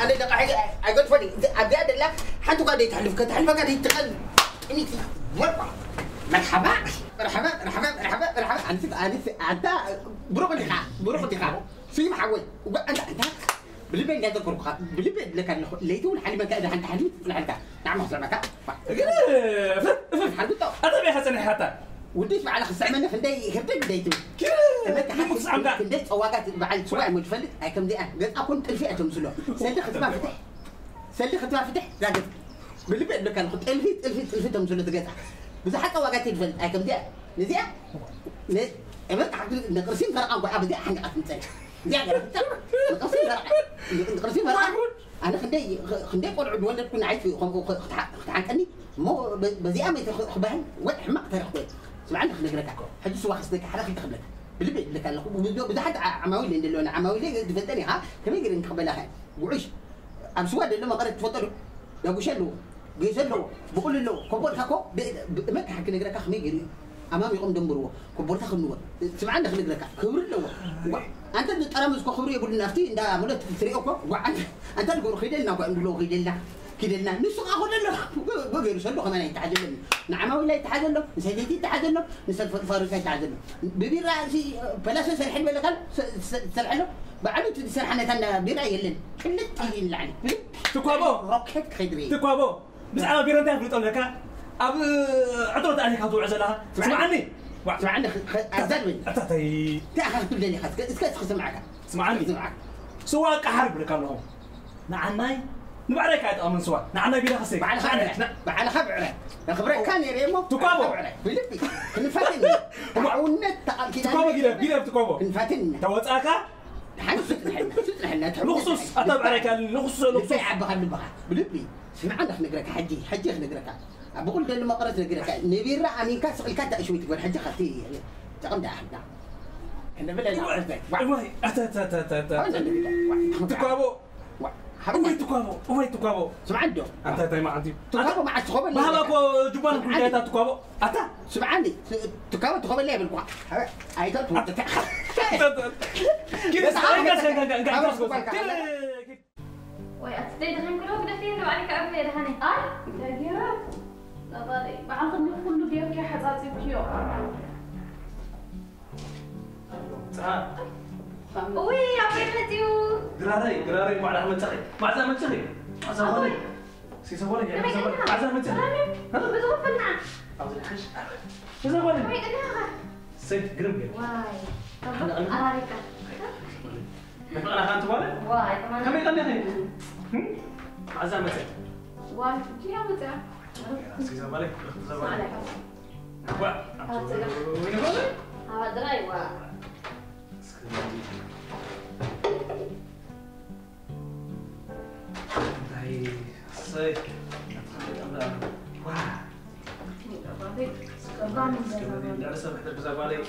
أنا دقائق أقول فني أبدأ لا حتى قاعد يتحلف كتحلف قاعد يتقل إني مرحبا مرحبا مرحبا مرحبا مرحبا أنت بروح الدخان في محاول وأنت بالبين قاعد تقول بالبين لكن ليتون حليمة كذا أنت حليم في الحلقة نعم هذا مكان أنا بيحسن حتى وديش على خصمنا فندي خبتك بديتو كده أنا مقص عم قاعد فندي أواقات بعد شوية متفلت أكمل دي قد أكون تلفئة مسلو سلي ختمها فتح زاقت بالبين لكن خد تلفئة مسلو تقطع بس حتى أواقات تلفئة أكمل دي نزيع أمرك حقول نقرسين فرقة وعاب دي حاجة أتنسى نقرسين فرقة أنا خندي قول عدوان تكون عايش في خدعني مو بزي أمي خبان وحمق ترى خوي سمعنا خليك لك حد سوا خصك حركة تخبلك بالبيت اللي كان بدو حد عماويل اللي أنا عماويل دفتني ها كم يقدر نقبلها وعيش أم سواد اللي ما قرأت تفضلوا يا أبو شلو جيزلو بقول له كبر تاكو ما كحكي لك أخ ميجري أمامي يقوم دمبروا كبر تاخذ نور سمعنا خليك لك كبر له أنت ترى خبري يقول لنا أفتي ده مولد تريقكم أنت تقول خيدلنا وعند له خيدلنا كدلنا نسوا أقول له بقول يسلوا كمان يتعادلوا نعم ولا يتعادلوا نسيتي يتعادلوا نسال فارس يتعادلوا ببير راسي بلاش سرحين ولا قال سرحلو بعدو تسرحنا تنا بير يلن كلت اللعنة تكوابو روكت خدري تكوابو بس أنا بير أنت بتقول لك أبو عطرت عليك هذو عزلها سمعني سمعني أزدل أتعطي تأخذ كل اللي خذ إسكت خذ معك سمعني سواك حرب لك الله نعناي نبعرك عاد أمن سوا نعناي بيلا خسيك بعد خبره خبره كان يريمو تكابو بلبي كنفاتني معونة تقال كده تكابو جيلا تكابو كنفاتني تواتاك حنا لخصوص أتبعرك لخصوص عبها بلبي سمعنا خنقرك حجي خنقرك بقول ده لما قرأت نقرأ نبير أمين كاس الكات شوي تقول حاجة خطية تقوم ده أحد إحنا بلا نعرفك واي تكابو وين تكابو سمعندو أنت ما عندي تكابو مع الصحاب ما هذا جبان كل جاي تكابو أنت سمعني تكابو اللي بالقوا هاي تقول كده قاعد وي أتدي دخل كله بدفتين لو عليك أبني دهني يا جيران لا ضادي بعض كله بيوك يا حزازي بكيو وي يا بيتيو قراري مع أحمد تخي مع أحمد تخي أزموني سيسووني يا مع أحمد تخي بتغف لنا أعوذ الحش سيسووني وي أنا سيد قرب واي طب أراريك أنا خانت وانا واي طبعا كم يغني هاي عزامة واي كي يا متى سيسووني عليك وين هذا دراي وا هاي صيف واه لا لسه محتاج بزاف عليك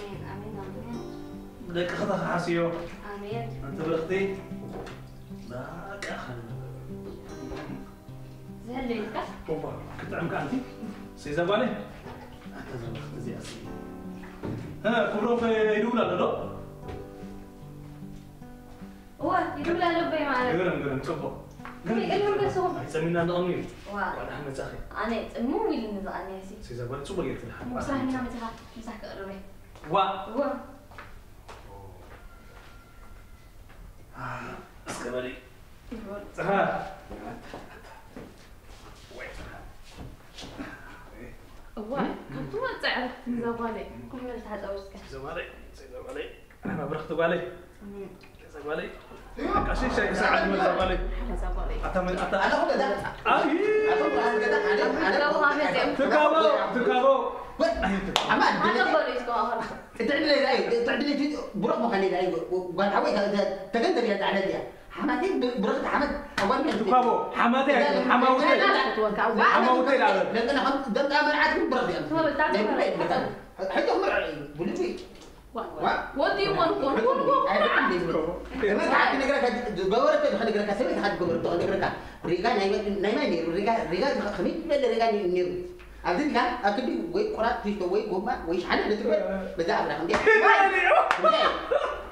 بدك خطأ حاسيو آمين أنت برختي لا كأخن زين ليك بابا كنت عم كأنتي سيزابالي أنت زبخت زي أصلي ها كبروا في يدولا لا هو يدولا لبي معك يقولون تبو قال لهم بسهم سمينا نقمي وا وأنا هم زاخي انا مو ويل نزقني هسي سيزابالي شو بقيت لها مسرح هنا متها مسح قربي وا وا اسكبالي ها وا كنت ما تعرف نزقالي كل ما تحت اوسك سيزابالي أنا برخت بالي سيزابالي كاشي شيء ساعد من زبالي نزقالي أتمنى انا هو ده أي تكابو عماد انا بوليس كو تعدلي داي تعدلي بروح مخلي داي وقال حوي تقدر يا تعدلي حماتين برغت حمد اول من تكابو حماتي حماوتي حماوتي لا لان انا دمت انا عاد برغت يعني حتى عمر بوليتوي What do you want? ما تعرف نقرأ جبرت خلي نقرأ كسبت خد جبرت خلي نقرأ رجال نايم نير رجال خميس ولا رجال نير أبدي كان أكيد وي قرأت في توي وما ويش حنا نتبع بدأ أبغى خندي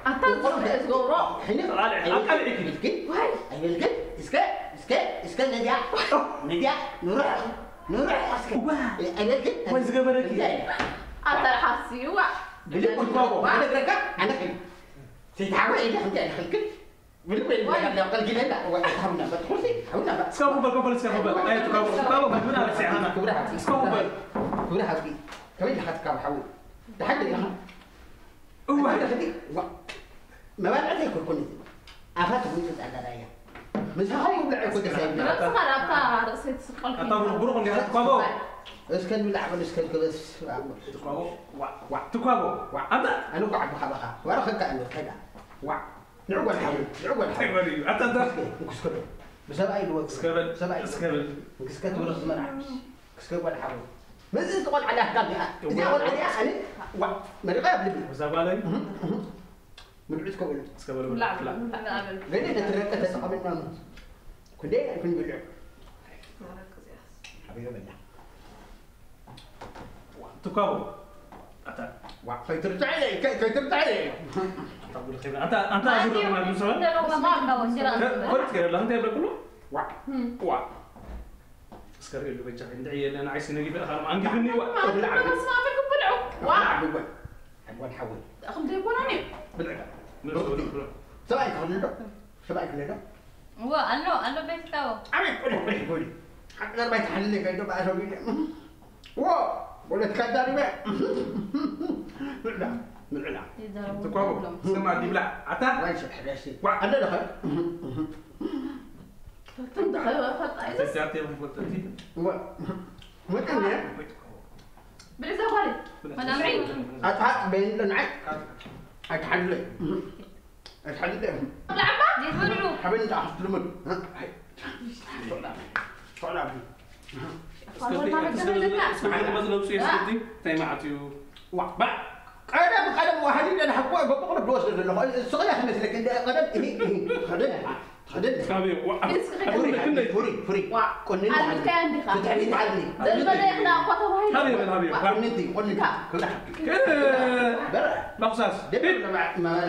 أتذكر إسقورة هنا أقل إسكت أيوة إسكت إسكت نديا نروح إسكت أيوة إسكت وين زجبرك أتحسيوا بلي بابا أنا كذا أنا كذا سيتعامل إذا خندي أنا خلك بلي لا قال كذا لا وحنا بتخلصي حنا بقى سكابو بالكوبل سكابو بال أي تكابو ما تبنا بس أنا سكابو بال كبرها حبي كمان اللي حتكاب حول لحد اللي هو هذا خدي ما بعد عليك كل أخذت من على رايا مش هاي ولا كنت سايب لا صغار أبتا رأسيت سقال أتابع بروح اللي تكابو بس كان بيلعب بس كان بس تكابو تكابو أنت أنا قاعد بخبخة وأنا خلك أنا كذا نعوّل حول حيواني أنت كسكر بس هاي الوقت سكابل سبعي سكابل كسكت ورز مرة كسكت ولا حول ما زلت تقول على قلبي إذا أقول عليها أنا ما رقاب لي وزابالي من عندك ولا سكابل لا لا لين نتركز تقابل نام كلنا كل بلع حبيبي بالله تكابو أنت كي ترجع لي كي ترجع لي طب الخير أنت أزور ما بيسوي قلت كده لا أنت يبغى كله وا سكر اللي بيجي عندي اللي أنا عايز نجيب الأخر ما عندي فيني ما اسمع فيكم بلعوا واو حبوا نحول أخذ يكون عني بالعكس سبعي كلنا سبعي كلنا أنا بيت كاو عمي قولي حتى ما يتحلل لك أنت بقى سوي واو ولا تكدري بقى لا تكابو سمع دي بلا أنت وين شحراسي أنا دخل تدخل وقت عايز سيارتي ما قلت ما كان بليز أخوالي ما نامعين أتحط بين النعك أتحلل أتحلل لعبة دي تقولوا حبيبي أنت أحط لمن طلع اسمعني مثلا لو شيء سكتي تاي معتيو با أنا واحد أنا حقوق بقول بلوس الصغير خمس لكن قدم خدمها كنا فري كنا أنا كان دي خا تعلمي تعلمي ده بدأ يخلق قطة وهاي حبيبي قلنا انت كل حق كده بقصاص دبل ما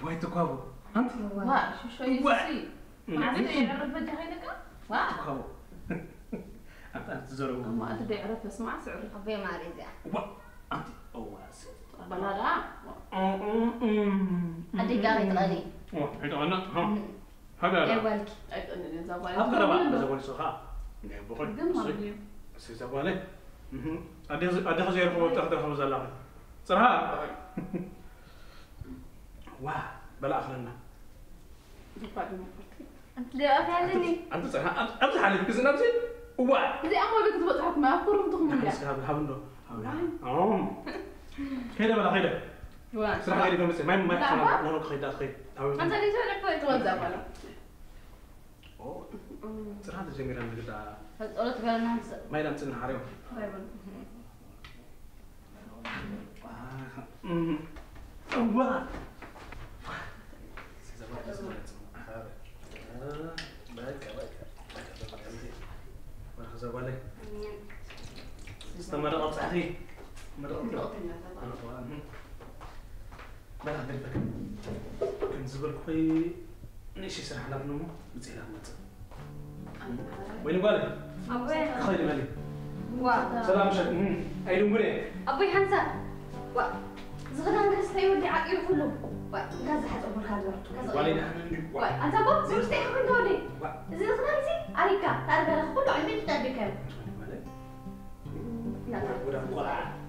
واي تكابو انت شو يسوي ما عرفت يعرف بدي هينك تكابو انت تزور ما أنت يعرف اسمع سعر أبي ما أريد انت اواسي بلا لا أدي قاري تغني هذا انا ها هذا أولك أفكر بقى زبون سخاء بقول سيزبالي أدي خزير فوق تحت خمسة لاعب صراحة واه بلا أخلنا أنت ليه أفعلني أنت صراحة أنت حالي بكذا نفسي واه زي أول بك تبغى ما أفكر تخمن لا الحمد لله كده بلا خير صراحة غيري فمسي ما نروح خير خير أنت ليه تعرف توزع ولا صراحة جميلة كده قلت قال الناس ما يدام سن حريم واه استمر أصحي مرة أخرى أنا بقى نيشي سرحنا بنمو بتسيلا مت وين بالك أبوي خلي بالك وا سلام شك أي لونغري أبوي حنسا وا زغنا نقص تيودي عقيل كله وا كذا حد أمور كذا والينا وا أنت بابا زوجتي حبين دودي زي زغنا زي أريكا تعرف كله عمين تدبك لا ولا ولا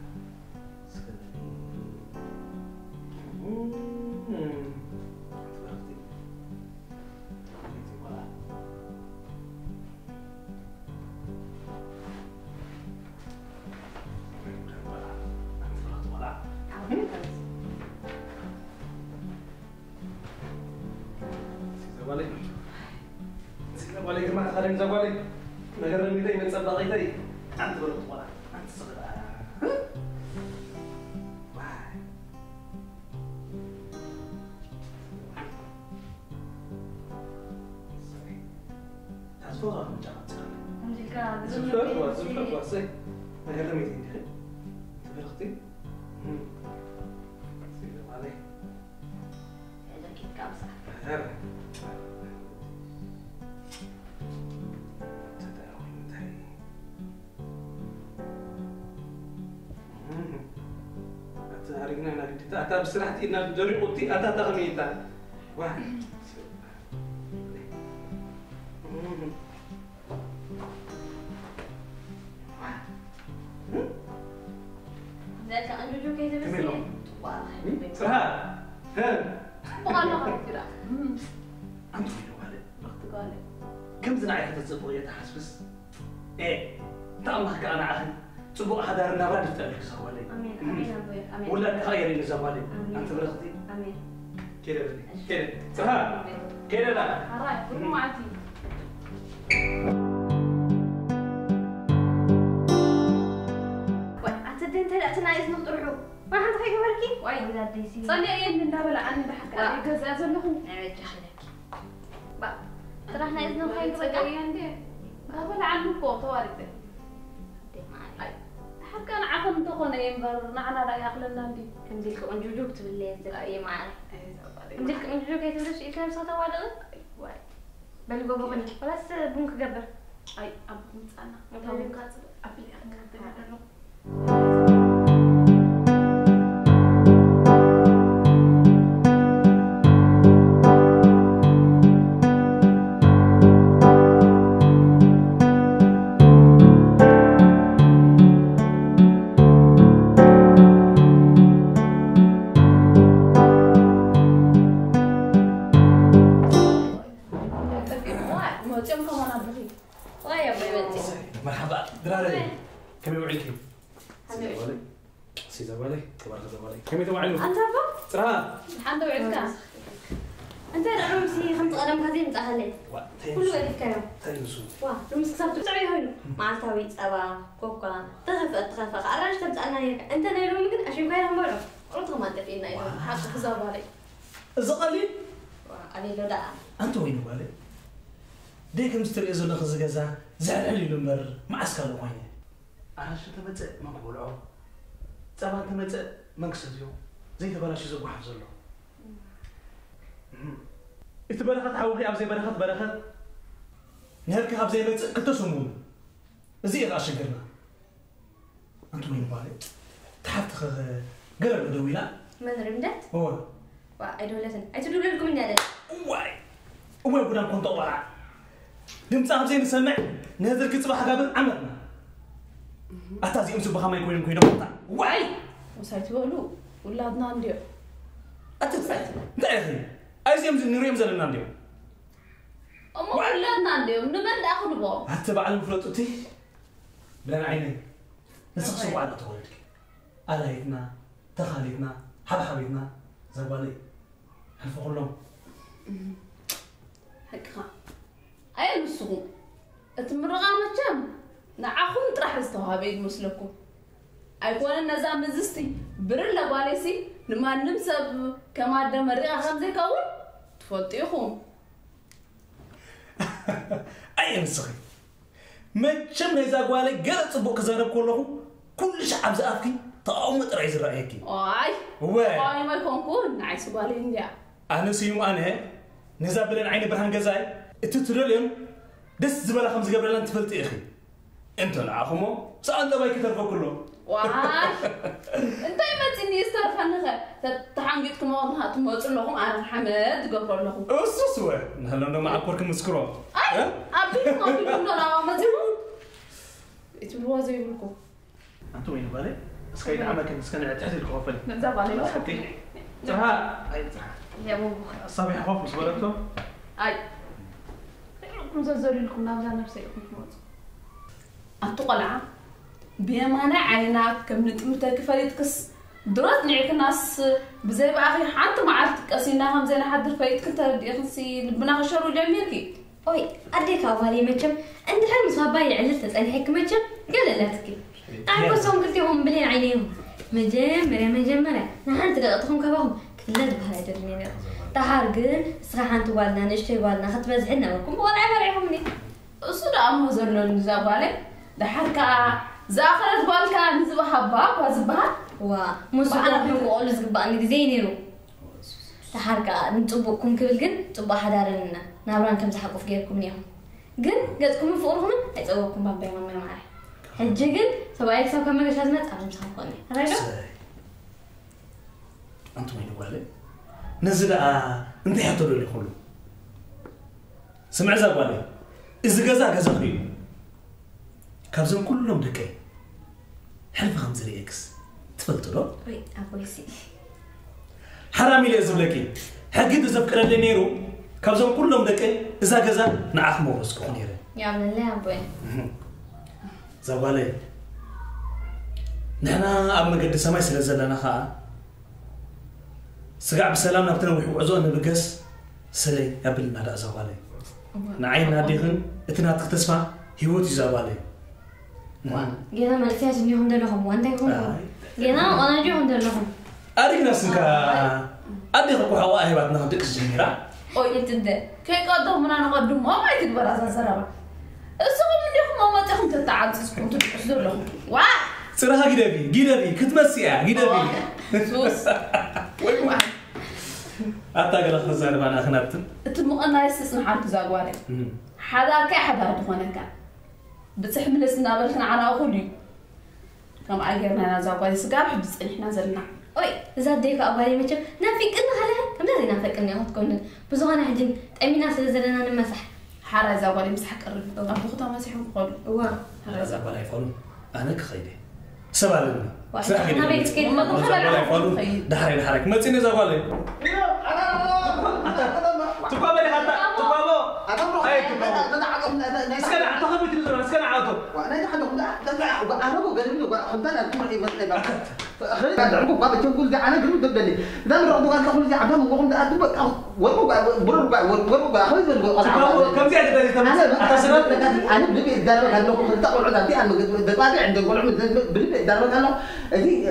زغالي كما خلينا زغالي نغير ميتي من صدقيتي انت برضو ولا انت صغير تاسوغا من جامعة زفت واسي نغير ميتي انت اختي زغالي هذا كيف كامسة أتا بسرعتي إن جري قلتي أتا تغميتا واحد ذاك أنجو كيف بس والله سرها هل والله كده أنت وين والد وقت قال كم زناعي كتتصبغ يتحسبس إيه تأمك أنا أخي صبغ حدا النبات تألك سوالي امين امين ابوي امين ولا خيري لزوالي انت برختي امين كده كده سها كده لا هراي كل معتي وي انت لا تنايس نطرحو ما حد خيك بركي واي لا ديسي صلي ايد من دابا عندي بحكي كذا زلهم نعيد خليك با ترى احنا اذن خيك بركي عندي دابا عنده فوق وارده كان عقل تخون ينبر نحنا لا يخلنا ندي كنديك انجوجوك تبلي اي معاي نديك انجوجوك يتبلش اي كلام صوته واحد واي بل بابا بني بس بنك قبر اي اب مصانا طبعا كاتب ابلي انا مرحبا دراري كم يوعيكي سي زوالي تبارك زوالي كم يتوعلوا انت بابا ترى الحمد لله انت رمسي خمس قلم هذه متأهلة كل وقت كلام تنسوا واه رمسي كسبت تعي هون مع تاوي صبا كوكا تخفق عراش تبصنا هيك انت نيرو يمكن اشوف غير هم بقى قلت ما تفينا يوم حق خزابالي زقلي علي لو دا انت وين بالي ديك مستري زلخ زغزا زعلالي لمبر معسكر وين انا شو تمت ما بقولوا صبا تمت مكسديو زي تبلاش زو واحد زلو اتبرخت حوخي ابزي برخت نهلك ابزي بيت كتسمون زي غاشكرنا انتو وين بالي تحت قرب دويلا من رمدت هو وايدولتن ايتدول لكم من واي بدنا نكون طوالع دمص ابزي نسمع نهزل كتصبح قبل عمرنا اتازي امس بخما يكون كوينو واي وسايت بقولوا ولادنا نديو اتفايت انت يا اخي ايزيم نريم زلنا نديو أما ولادنا نديو نبل اخذ بو حتى بعد الفلوتوتي بلا عيني نسخسوا بعد تقولك عليتنا تخاليتنا حبيبنا زبالي حلف كلهم حقا اي مسكو اتمرغا مچم نعخون طرح استوهابيد مسلكم ايكون النظام مزستي برلا باليسي لما نمسب كما دمريغا خمزه كون تفطيخهم اي مسخي ما تشم هذا قالي قال صبوك زرب كلهم كل شعب زافكي طاوم طريز رايكي واي واي واي ما يكون نعيس بالي انديا انا سيمو انا نزابلن عين برهان جزاي اتترلم دس زبالة خمس قبل أن تفلت إخي أنت العاقمو سأل بايك ترفع كله واش أنت ما تني استرف عنها تحنجتكم والله تموت لهم أنا حمد قبر لهم أسوسوا نهلا مع كوركم مسكرو أي أبي ما بيقولون لا ما تقول يتبلوا زي يقولكم أنتوا وين بالي سكين عمك سكين تحت الكوفل نزاب عليه حتى تها أي يا بابا صبي حفاف مش بلدته أي خيركم زلزال لكم نابزا نفسيكم تموت أنتوا قلعة بيمانع عينا كم نتمتى كفاية كس درات نعيك الناس بزي بآخر حتى ما عرفت قصينا هم زين حد الفايت كنت بدي أخنسي بنا خشروا جميلكي أوي أديك أولي متشم أنت حلم صباي علت تسألني حك متشم قال لا تكي أعرفهم قلت يوم بلين عينيهم مجمرة نحن تلقطهم كبهم كلنا بهذا الدنيا تهارجن صراحة أنتوا والنا نشتري والنا خط مزحنا وكم ولا عمرهم مني أصلا أمو زلون نزاب عليه ده حركة زاخرت بالك نزبها باك وزبها ومش أنا بقول لك بقى زينيرو تحركة نتوبكم كل جن توبا حدارنا نابران كم زحقوا في جيبكم اليوم جن قدكم فوقهم هيتوبكم بابي ما معي هالجن سواء يكسب كم مجلس لازمت أنا مش هقولني هذا أنتوا وين بالي نزل أنت حطوا لي خلو سمع زبالي إذا جزا خير كابزم كلهم دكاي حلف 5 إكس تفلتوا له وي أبوي سي حرامي لازبلكي حقيقة زبكر اللي نيرو كابزم كلهم دكاي إذا جزا نعرف مورس كونيره يا ابن الله أبوي زبالي نحنا أبنا قد سماي سلزلنا خا سقع بسلام نبتنا وعزونا بقس سلي قبل ما دا زبالي نعين ناديهن اتنا تختصفى هيوتي زبالي جينا ما نسيت إنهم دلهم وانتهم جينا أنا جوهم دلهم أريك نفسك أدي خلقوا حوائي بعد نهدك الجميرة أو يتدى كي قدهم من أنا قدهم ما يتكبر أساس سرابا السوق من يخم ما تخم تتعدسكم تحصل لهم واه صراحة جدبي كتمسيها جدبي سوس وين واحد أتاقل أخزان بأنا أخنبتن تمو أنا يستسمح عن تزاقواري حدا كي حدا دخوانا كان بتحمل السنابل على أخولي كم عجبنا أنا زاقواري سقاب حبس إحنا زلنا أوي إذا ديك أبوي متشم نافيك إنه هلا كم لازم نافيك إني أخذكم بزغنا عندين تأمينا سلزلنا نمسح حارة زاقواري مسح قرب أبو خطا مسحهم قول واه حارة زاقواري ولا يفعلون أنا كخيدي سبع لنا أنا بيت كده ما تخلى ولا يفعلون دحرين الحركة ما تسيني زغالي تقابلي حتى تقابلوا أي تقابلوا اسكن اعتقد بتلزم اسكن عاطو وانا حد انا بقول له خدنا نقول مثلا خلينا نعرفوا بابا تقول ده انا قلت بدني ده من رضوا قال له زي عبام وقوم ده ادوب وربع خلص كم زياده بالي تمام انا بلبي الدرب قال له كنت اقعد عندي انا دلوقتي عند القلعه بلبي الدرب قال له دي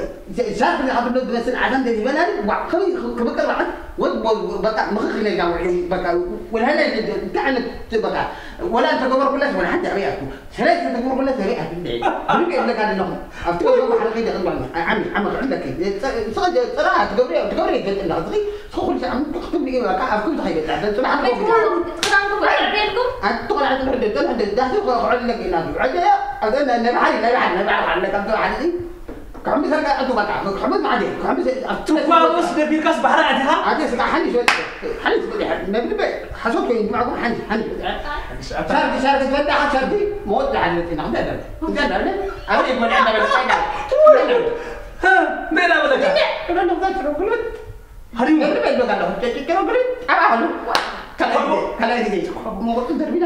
شاف اللي حب له بس العدم ده بلد وخلي كبكر واحد وبقى مخخلي جاوي بقى والهنا تعال تبقى ولا انت قبر كلها ولا حتى ريحته ثلاث انت قبر كلها ريحه بلبي يقول لك انا لهم افتكر ما حد كده عمي عمك عندك صاد صراحه تقبري لا صغير خذ عم تكتب لي بقى كل حاجه تعال صراحه تقرأوا عليكم تقول على الدهن ده تقول لك هنا انا نبعد كم عادي كم مثل قاعد بقى محمد ما عادي كم تقابلوا في كاس بحر عادها عادي سمع حني شوي حني ما بنبي حسوك معكم حني شارك تبدا شارك موت على في نعم ده انا يقول انا ها ماذا بدك انا نفكر كل هريم اللي بيقول له تكلم قلت ابا كلا دي مو قلت دربي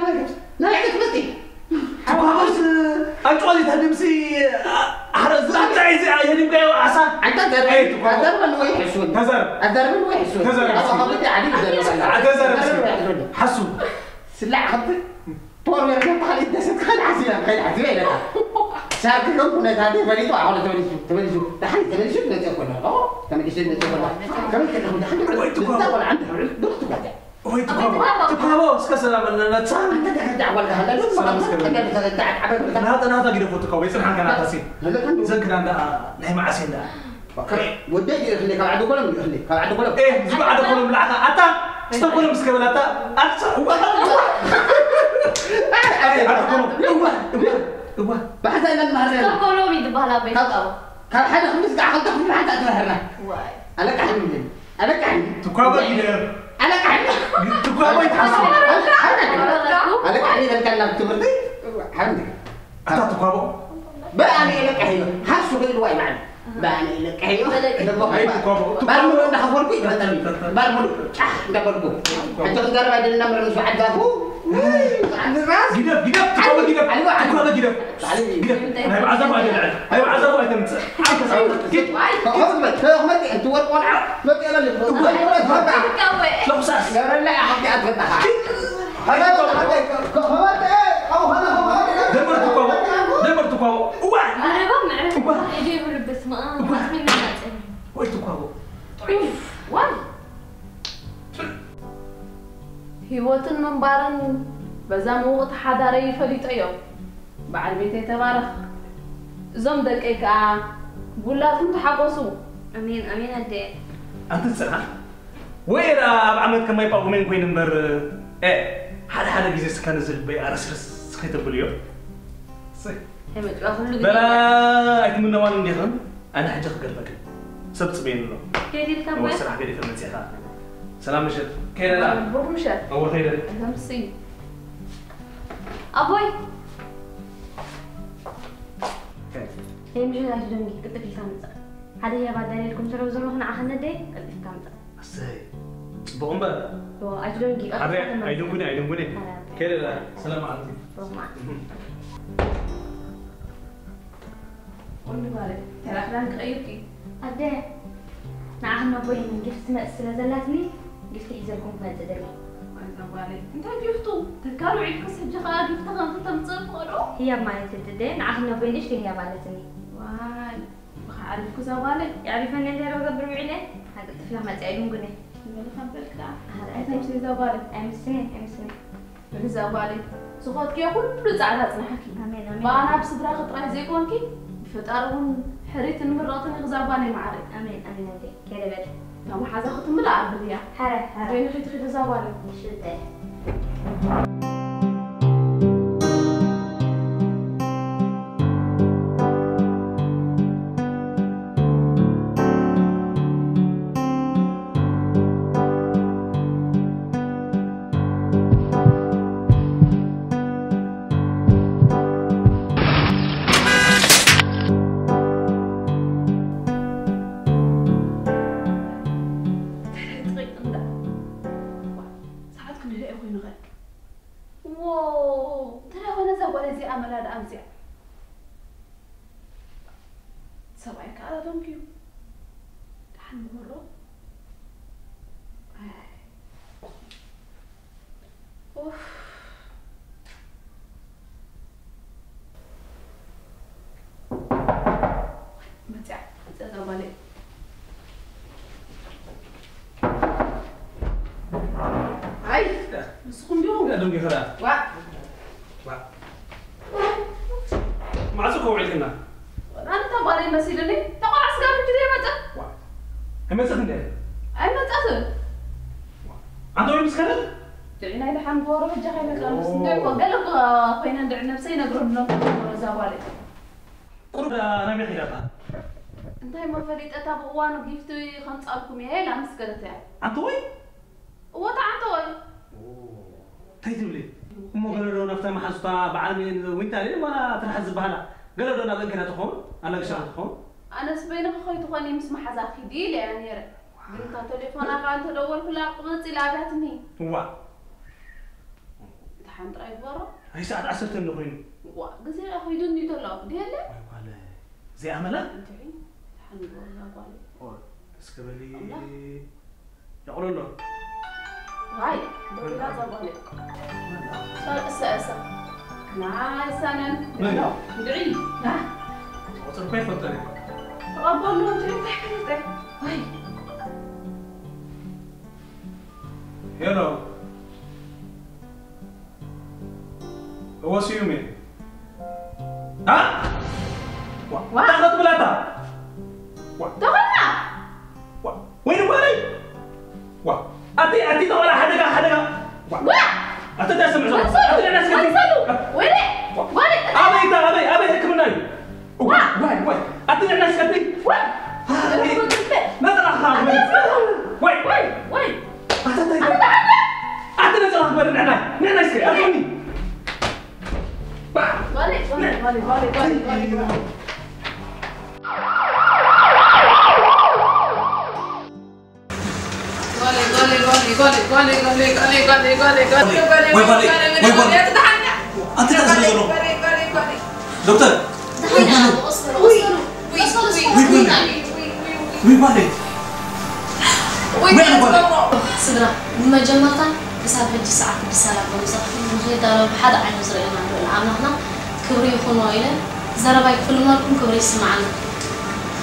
لا يعرف تقابلوا أنتوا تهدمسي حرز أنت عايز يعني بقى عسى أنت درب من ويحسون درب من ويحسون أنا قلت عليك درب حسو سلاح خطي طور ويرجع تخلي الدست خل عسيرة لك شارك لهم كنا تهدي فريق وعلى تبلي شو تحلي شو نجوا كنا تملي شو نجوا كنا كنا تقول عنده دكتور بعدين وي تقابلوا سكسر من نتصل أنت دعوة هذا لو ما هذا كده فوتوكوبي سمعنا كنا تاسين إذا كنا عندنا نحن معسين ده ودي يخليك على عدو كلام يخليك على عدو كلام إيه زبا عدو كلام لا أتا استقبل مسكبلاتا أتصور بحث أنا المهرنا كلهم يدبها بيت كان حدا خمس قاعد خلطة خمس حدا تمهرنا واي أنا كحني أنا كحني تكابا إيدر أنا كحني تكابا يتحسن أنا كحني إذا كان نبت بردي حمدك أنت تكابا بأني لك هيو حاسو غير واي معنا بأني لك هيو هاي تكابا برمو أنا خبر بي برمو دبربو أنت تقدر بعد النمر مش بعد ذاكو عند الراس جدب تكابا جدب تكابا جدب هاي عذاب على هاي عذاب على تمت خذ أنت والقلعة ما تقبل لا مساس لا يا حبي أتفتح هذا أو هذا دمر تكابا أنا بمع يجيب لبس ما من وين تكابا واي هيوتن منبارن بزام وقت حداري فليت أيوم بعد بيتي تبارك زم دقيقة قولاتهم تحقصوا أمين أدي أنت تسمع وين عملت كم يبقى من كوين نمبر حدا جزء سكان نزل بي أرسل سخيت بليو صحيح بلا أكمل نوان نديهم أنا حاجة قلبك سبت بين له كيدي الكم هو الصراحة كيدي في المسيحة سلام مشت كيدا لا بروح مشت هو خير أمسي أبوي هي مش هذا جدوني قلت في الكامزة هذا هي بعد ذلك كنت لو زلمة عهنا دي قلت في الكامزة أسي بومبا هو أجدوني أبي أيدون كوني كيدا لا سلام عليكم روح معك قولي مالك ترى أحلامك أيوكي أدي نعهنا أبوي من قفت مأسلة زلاتني قفت إيزاكم فانت دلي أنا بالي أنت جفتو تذكروا عيد كسب جخا جفت غنطة مصفرو هي مالتي تدي نعهنا أبوي ليش هي مالتني واي بخعرف كذا بالي يعرفني أنت لو قبل بعينه هذا الطفل ما تعيدون قني من خبرك لا هذا أنت مش زبالي أمس سنين من زبالي سخوت كي كل زعلات نحكي أمين بانا بصدرا خطرة زي كونكي فتارون حريت المراتني غزاباني معري أمين أنت كده بدي لو حاجة خط ملعب باليا حرة بين خيط زبالي نشلته واو ترى وانا زبالي زي أمل هذا أمزع سبعك على دونكيو تحن مرة اوف متع زبالي هاي مسخون بيهم لا دوني خلا ما عزوك هو عيدنا أنا تبغى مسيلني تقول عسكر من جدي متى هم سخن ده أي متى عنده يوم سخن دعينا إلى حن بورو في الجحيم كان بس ندعو قلب خينا ندعي نفسينا قرب لهم زوالي قرب أنا بيخي لها أنت ما فريت أتابع وانو جيفتي خمس ألكم يا لا مسكرتها عنده وين وتعطوي تيجي لي مو قالوا له نفتح محاسبة بعمل وانت عليه ما تنحسب بهلا قالوا له انا بنكر تخون انا قشر تخون أنا سبينا خوي تخوني مسمح حزاخي دي يعني انت تليفونك كان تدور كلها قمتي لعبتني هو تحن طيب برا هي ساعة 10 نقولين قصير أخوي دوني تلا دي هلا قال زي عمله انتي تحن والله قال اسكبلي يقولوا له هاي دوري لا زبالي صار أسا نعم سنن ندعي ها وصل كيف الطريق ربنا لو انت تحكي هاي هلو هو سيومي ها تاخذ بلاتا دخلنا وين بالي أتي طول حدقة أتي تسمع صوت أتي الناس كتير وين أبي هكمناي وين أتي الناس كتير ما تراها وين أتي نزل أخبار نعنا يسكي أفهمني بالي دكتور سدرا بمجمرتا بسبب هجي ساعة بسالة بمسافين مخيطة لو بحد عين زرقنا العاملنا كبري يكونوا إلى زربا يكفلوا لكم كبري يسمعنا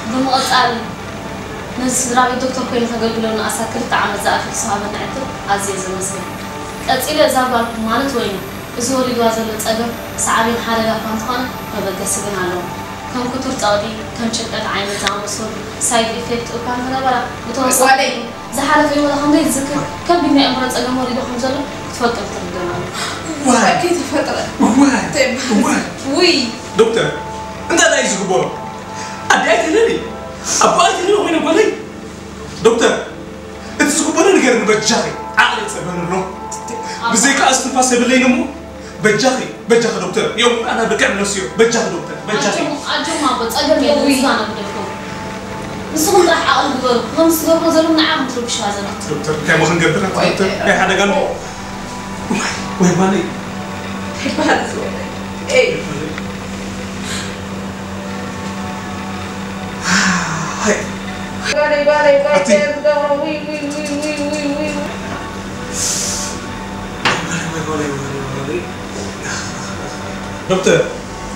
بمقطع ناس رابي دكتور كوين تقولون أساكر تعمل زافك صحابة نعتب عزيز المسلم أتيلي زابال مالت وين زوري دوازل تأجر سعابين حالة فانتخان ما بقسمين علىهم كم كتر تعدي كم شدة عين زامسون سايد إفكت وكان هذا برا متوسط زحالة في ولا خمسة يتذكر كم بيني أمراض أجر مريض خمسة له تفكر ترجعنا أكيد فترة وي دكتور أنت لا يزقبور أديت لي أبغى لي وين أقولي دكتور أنت زقبور أنا قرن بجاي عقلي تسبن الروح بزيك أستنفاس باللي نمو بجاي دكتور يوم أنا بكمل نسيو بجاي دكتور بجاي أجمع ما بتأجر يا ويزانا بدكم نسخن راح أقول بقول خمس دور نزلوا نعم تروح شو هذا دكتور كم خن قبلنا دكتور أي حدا قال وين مالي إيه هاي دكتور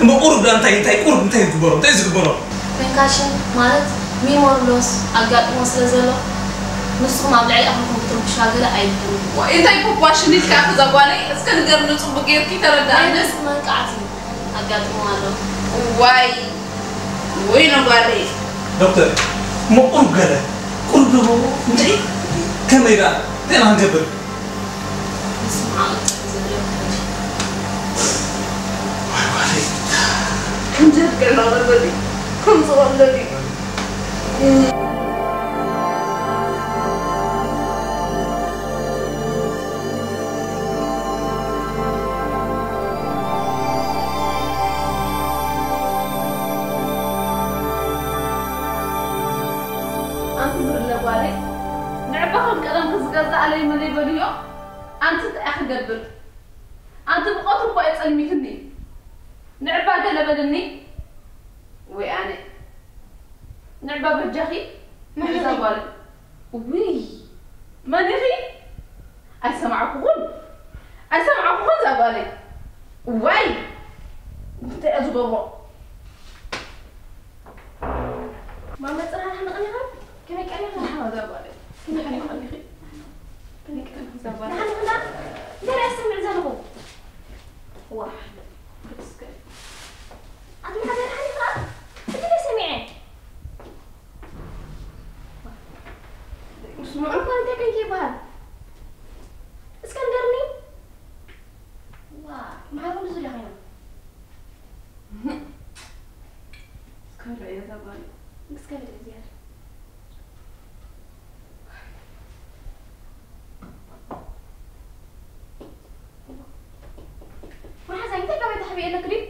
ما قرب ده انت قرب انت تبرر انت زغبره بنكاشن مالت ميمور لوس أقعد مصر زلوا نسخ ما بلعي أخوكم تروح شاغلة أيدهم وإنت يكون باشنيت كأخذ أقوالي إسكان قرن نصب غير كي ترى ناس ما قعدتي أقعد ماله واي وين أقوالي دكتور ما قرب قال قرب له انت كاميرا انا هنقبل اسمع كم جد كنا غلبي كم صغلبي علي ملي بليو أنت أخ قبل أنت بقطر قوي تسلمي كني نعبا قال بدني وأنا نعبا بجخي ما زوال وي ما نخي أسمعكم زوالي وي أنت أزبوه ما ترى إحنا قلنا كم يكلم إحنا زوالي كم يكلم خليخي نحن هنا لا أسمع زلمه واحد بسكت أنت ما هذا الحين أنت لا سمعين مش معقول أنت كان كيبها اسكندرني واه معقول نزل هنا اسكندر يا زبالي اسكندر زيادة حبيبي لك لي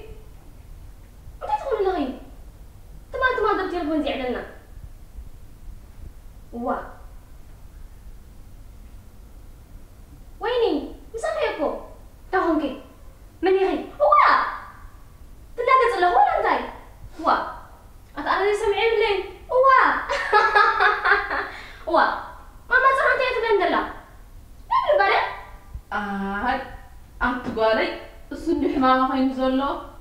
انت تقول لغي تما ضرب تليفون زي عدلنا وا ويني مسافيكو تاهم كي من يغي وا تلاقى له ولا انتي وا انا سمعي بلين وا ماما صح انت تبندلا لا بالبارح انت قالي السني حمامة خين زلوا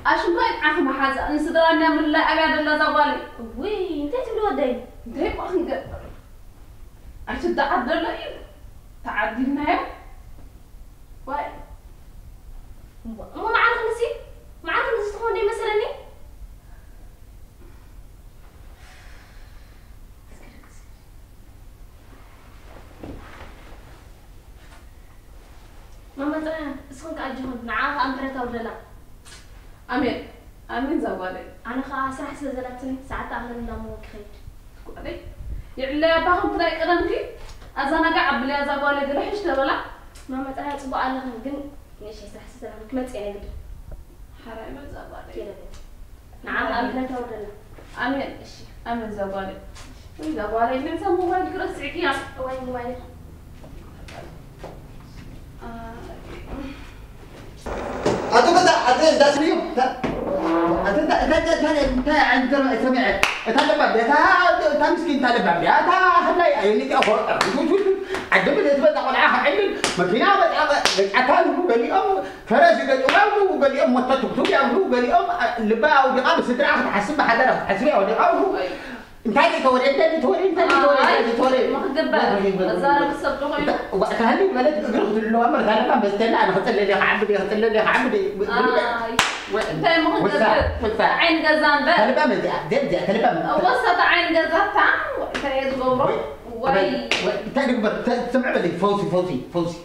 أشوفك عخم حازة أنا صدرنا من لا أقعد إلا زوالي وي أنت تبلو ودي أنت يبغى خنقر عشان تعدل لا تعدلنا يا واي مو معاك نسي تخوني مثلا ني مزعان اسكن كأجهون نعاف أمبرة ولا لا أمين أمين زوالي أنا خلاص راح سلزلتني ساعات أعمل نمو كخير قولي يعلى باهم تلاقي قدمتي أزانا قاعد بلي زوالي قلحش تبلا ماما تعالى تبغى الله نقول ليش يسرح سلام كمت يعني قد حرام زوالي كده نعاف أمبرة ولا لا أمين أمين زوالي زوالي اللي مسمى موبايل كرس عكيان وين موبايل أنت ده سليم أنت عند سمعت تلبب تا مسكين تلبب يا تا هلا يعني أخو عجبني تبدأ والعاها عندي ماكينة عتان قال لي فرز قال لي وقال لي متتوك يا قال لي لبا ودقام ستراح تحسب حدا حسبي ولا انت هاي توري انت توري ما خدبا الزارة بالصبح هاي وقتها لي بلد قلت له عمر ثاني بس انا قلت له عبدي قلت له عبدي انت ما خدبا عين غزان بقى تلبا مدي تلبا وسط عين غزان تاع تغبر وي تقبل تسمع بدي فوزي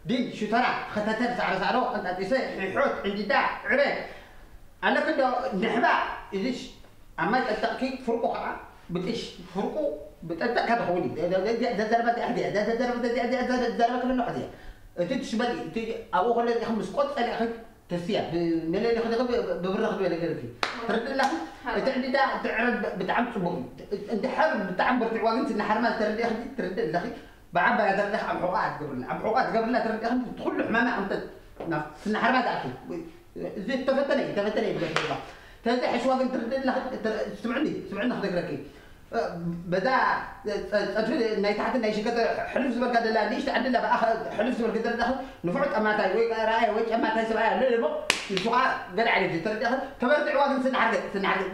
دين شو ترى خدتها سعره انت يحوت عندي داع عريق انا كنت نحبا ايش أما التأكيد فرقوا خلاص بتإيش فرقوا بتأتأ كده خوني ده ضربة أحدية ده ضربة كله أحدية تيجي بدي تيجي أبوه خلي يخمس قط أنا أخذ تسيا من اللي ياخذ ببرخ ولا كده فيه ترد له أنت عندي ده تعرض بتعم سبوم أنت حرب بتعم برتعوان أنت الحرمات ترد له بعد بقى ترد له عم حقات قبل لا ترد له تدخل له حمامة أنت في الحرمات أكيد زي تفتني بقى تنزل حشوة قلت سمعني خذ ركي بدأ أدري إن يتحدث إن شيء كذا حلف زبر كذا لا ليش تعدل بقى حلف زبر كذا دخل نفعت أما تاي ويك رأي ويك أما تاي سبعة لا لا يسوق قال عليه ترى دخل تبرت عواقد سن عرق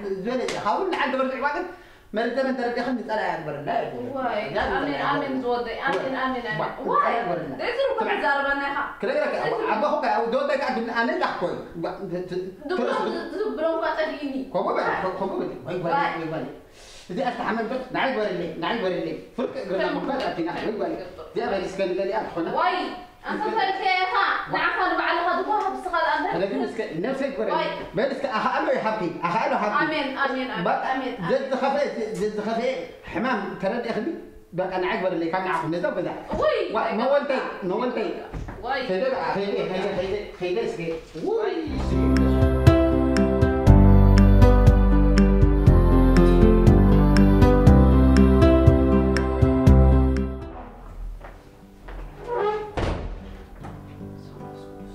زين حاول نعد تبرت عواقد ما لتمن ترى دخل نسأل عن برا لا واي آمين زودي آمين واي ليش كم زار بناها كذا أبغى أو دودك أنا لا كوي دبلون قاتليني كم بقى دي أستحمل بس نعيد ولا ليه فرق مقابلة في نحن ولا دي أبغى يسكن لي أدخل واي أنت فاكرها نعرف بعد هذا واحد بس قال أنا أنا دي مسك نفسي ولا بس أخاله يحبي آمين زد خفيف حمام ترى أخذي بقى أنا عايز ولا اللي كان يعرف نزل بذا وي نولتي واي خيدة سكي وي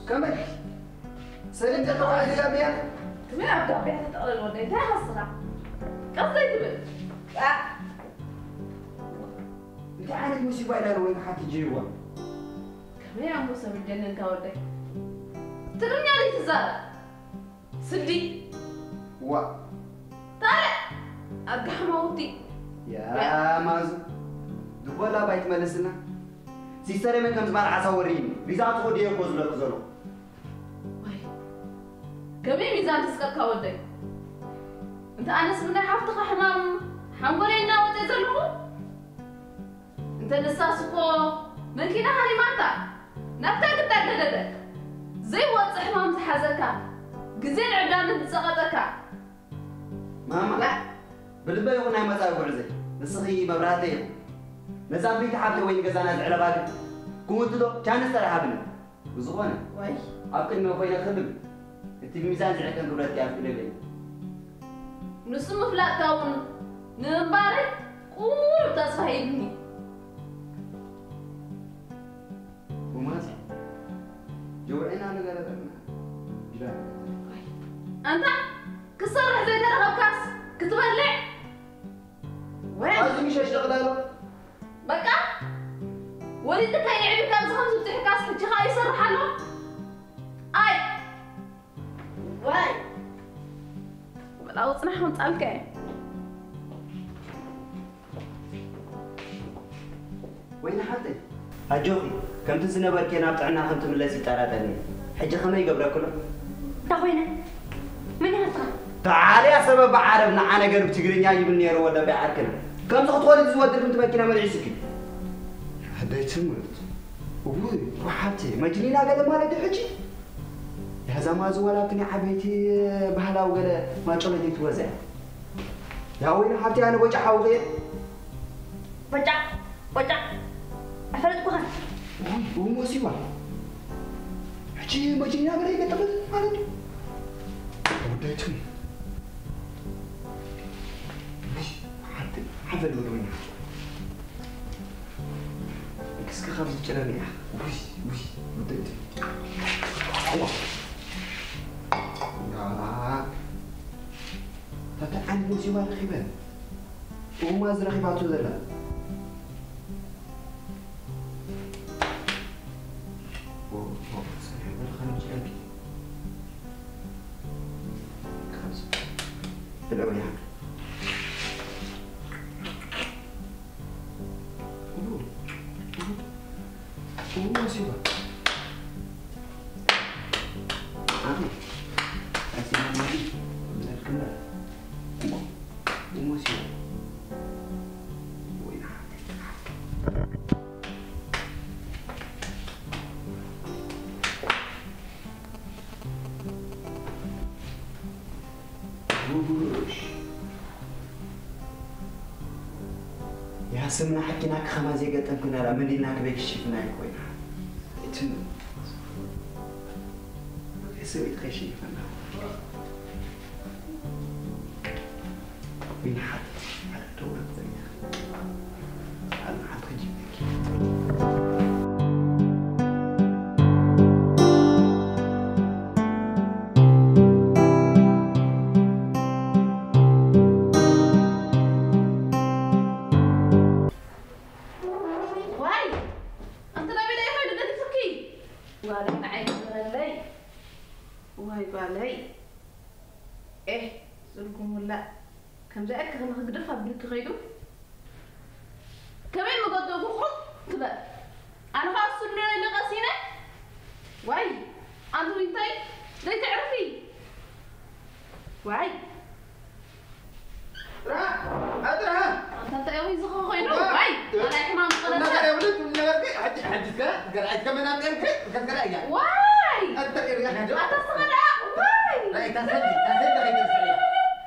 كمان سلمت طبعا الجامعة كمان أبدأ بيها تتقل ولا إيه هالصلاة قصدي تبل انت عارف مصيبة إلى وين حتجي جوا كمان يا موسى بتجنن كاودي ترمي علي تزار سدي و طالع أرجع موتي يا مازو دبلا بايت ملسنا سيستر من كم زمان عصوريني بيزات خدي يقول لك زلو كمين ميزان تسكت كاودي انت انس من حفتك حمام حنقولينا وتزلقوا انت لساسكو من كنا هاني ماتا نبتك تقددك زي وصح حمام تحزكا جزين عدان تسقطك ماما لا بالبا يقولنا مزاي ورزي نسخي مبراتي نزام بيت حبتي وين غزانا زعلباك كنت دو كان استرحابنا وزغونه واي أكل ما فينا خدم الميزان زعلان قبلت يا فيلي نسمو فلا تاون نمبارك قول تصحيبني وماسي جوعنا على قلبنا جرا أنت كسر زي ترى كاس كتبلع وين لازم مش اشتغل له بقى ولدك يعني كان خمسة بتحكاس حجي خاي يصرح له اي واي ولا وصنحهم تسالك وين حتى هجوخي كم تزنبر كنا بتاعنا خمت من الذي ترى حجي خمي يقبل كله تاوينا من هالطرف تعالي يا سبب عربنا أنا قرب تقريني يبني يرو ولا بعركنا كم تخطوات تزود كنت ماكينة مدعي سكين هذا يتسمى وحاتي مجنينا قال ما لدي حجي هذا ما زولاتني حبيتي بهلا وقال ما تولدي توزع يا وين حبتي انا وجع حوغي وجع أفرد كوهن ومو سيوا حجي مجنينا قال يقطبت مالتي وديتني حتى حفل ودوينا كسك خبز جراني وي وديت الله يا تاتا عن موسي والخيبان وما زرا خيباتو ذلا الأول يعني وموسيقى أسمع مالي بالكمال وموسيقى وين يا سمنا حكيناك خمازي قد كنا لا مديناك بيك شفنا كوينا تم سويت خشي فنا من حد على دور الدنيا أنا حد خجيبك كم زي أكثر من قدر فابريك غيره كمان مقدر بخط كذا أنا خلاص صرنا لغسينة واي أنتوا إنتي لا تعرفي واي أدرى أنت يومي زخو غيره واي أنا إحنا مقلنا يا ولد حد كذا كمان أنا كذا كذا واي أنت يا أنت صغيرة واي لا تسدي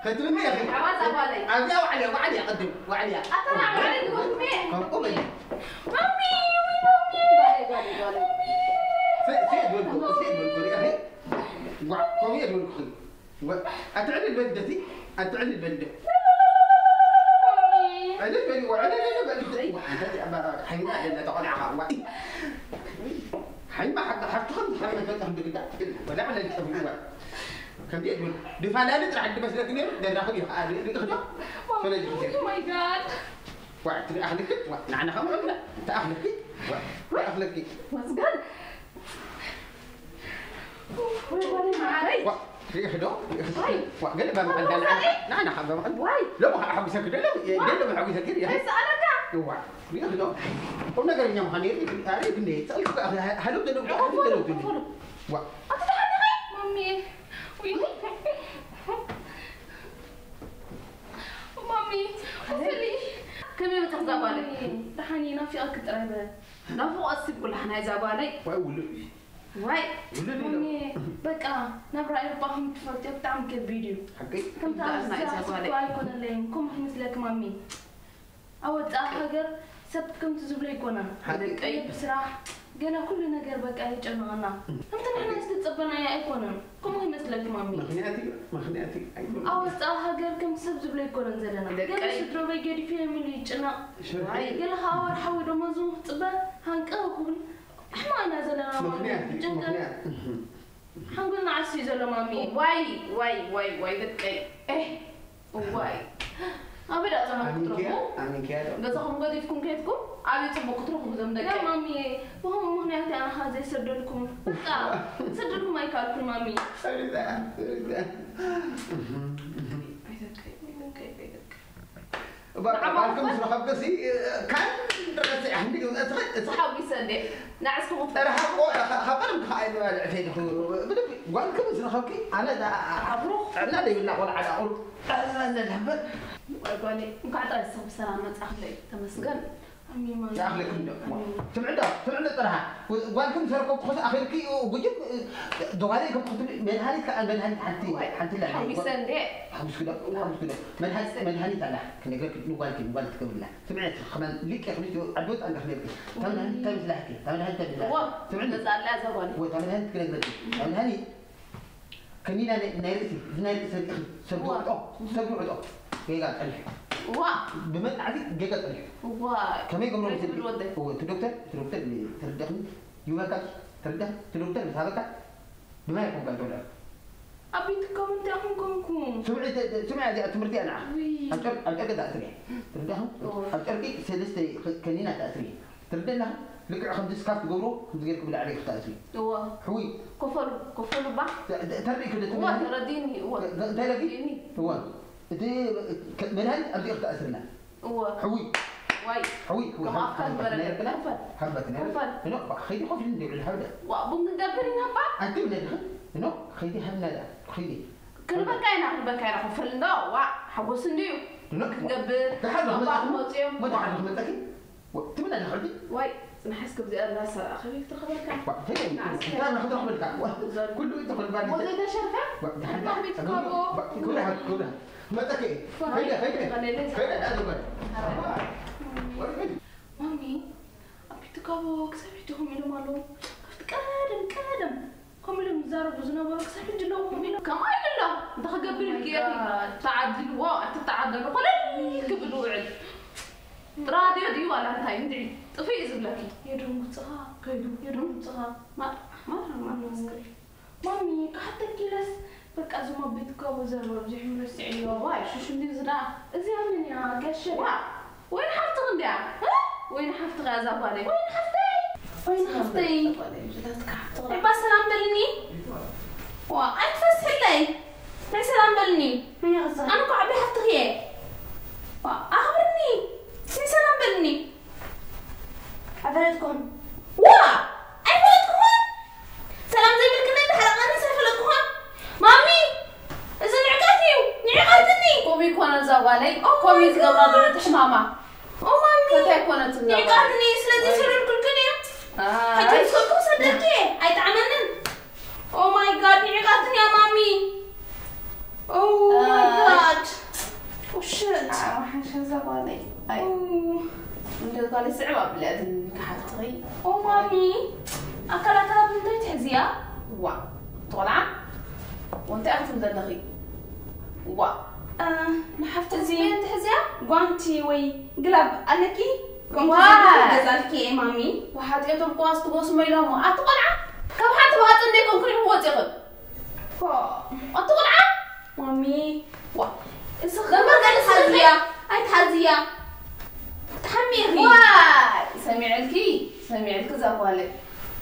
خدمني يا اخي عواز ابالي عزيا وعلي قدم وعلي اطلع وعلي تقول مين قومي مامي بالي سيد والكل يا اخي قومي والكل اتعلي البلدتي اتعلي البلده علي البلد وعلي البلد حينا اللي تقول عوائي حيما حق تخلص الحمد لله ولا على الحبوب كم دي أقول دفعنا نطلع عند مسلك نير ده ناخذ يخدم فلا يخدم أوه ماي جاد وقت أهلك نحن خمرنا أنت أهلك وأهلك مسجد وين معاي يخدم وقال ما عندنا نحن حبنا واي لا ما حب يسكر لا ما حب يسكر يا هسه أنا هو يخدم قلنا قال يوم خنير تعرف إني سألك هلو دلو مامي مامي وفلي كم بتغزابالي دحاني نافي أكتر هذا نافو أصيب كل حنا زابالي واي مامي بقى نبرأ يرباهم تفرتي بتعمل كده فيديو كم تعرف واي كنا لين كم مثلك مامي أود أحجر سبتكم تزبلي كنا هذا أي بصراحة قالوا كل نجار بقى يجمعنا أنت نحن نستقبلنا يا إخوانا كم هي مثلك مامي مخنياتي أو استأهجر كم سبز بلايكونا زلنا قالوا شدرو بيجري فيها ملي جنا قال هاور حاول رمزو طبا هنقاكل إحنا أنا زلنا مامي جنجا هنقولنا عسي زلنا مامي واي بتكي إيه واي أبدا أنا كترهم قصهم قد يفكون كيتكم أبي تبغى كترهم زم دقيق يا مامي وهم مهنياتي أنا هذا يسدلكم بقى سدلكم ما يكالكم مامي بالكم سرخب بسي كان درسي عندي صحابي صدق نعسكم ترى خبرك هاي العفين بالكم سرخبكي أنا دا عبروخ لا لي لا ولا على أقول أنا الهبل قالي مقعد أرسل بسلامة أخلي تمسكن يا أخي كم سمعنا تراها وانكم سرقوا خذ أخيرك وجيب دواليكم خذ من هذه حنتي لا حميسان ده خمس كده من هذه تلا كنا قلت نوالك قبل لا سمعت خمان ليك يا خميس عدوت أنا خليك تمن هذه لحكي تمن هذه سمعنا زال لا زبون وتمن هذه كنا قلت تمن هذه كنينا نيرتي سبوا كيقال ألف بمن عادي جيجات ألف كم يقولون هو تدكتور اللي تردخني يوكل ترده تدكتور مثابك بما يكون قال دولا أبيتكم تأخذكم سمع هذه تمرتي أنا أتأكد تأثري تردهم أتأكد سلسة كنينا تأثري ترد لها لك خمس كاف تقولوا خمس غيركم بالله عليك تأثري حوي كفر بع ترى كده هو ترديني هو تلاقي هو دي من هذه أبدي أخذ تأثرنا حوي حوي كما أفكار برا حبتنا هنا خيدي خوف عندي الحوده وابون دبرنا با أنت من هنا خيدي هنا خيدي كل بكاينا خفلنا وا حوس نديو دبر تحرك ما تحرك من تكي تمنى أنا خدي واي نحس كبزي أنا خليك تخبرك كان ناخذ خبرك كله يدخل بالي وزي ده شرفة كلها ما تكي خيدي مامي أبيتكابو كسبتهم إلى مالو كادم كملهم زاروا بزنا كسبت لهم إلى كم إلا ده قبل كيا تعدل أنت تعدل قليل قبل وعد راديو دي ولا أنت يدري طفي زبلكي يدرون صها كيدو يدرون صها ما مسكر مامي حتى كلاس بك أزوم أبيتكابو زاروا بزحمة السعيدة واي شو ندي زنا زين يا كشري وين حفت غنديا؟ وين حفت غازا بالي؟ وين حفتي؟ يبا سلام بلني؟ أنت فسح لي ما سلام بلني؟ أنا قاعد بحفت غيه أخبرني مين سلام بلني؟ عفلتكم عفلتكم سلام زي بالكنين حلقاني سلفلتكم مامي إذا نعقاتني قومي كون زوالي قومي تقبل دورة تحماما مامي فتاي كونت نعقاتني سلدي سرور كل كنيم حتى يسوكم صدقتي أي تعملن ماي جاد نعقاتني يا مامي ماي جاد وشت حاشا زوالي أي من قال صعبة بلاد كحتغي مامي أكلتها بنتي تحزيا طلع وانت أخذ مدلغي نحفت زين تحزيا قانتي وي قلب ألكي كنت جزالكي مامي وحد يدور قواس تقوس ميلومو أتقلع كم حد بهات عندكم كل هو تغل أتقلع مامي لما قال تحزيا أي تحزيا تحميغي سمعلكي زوالي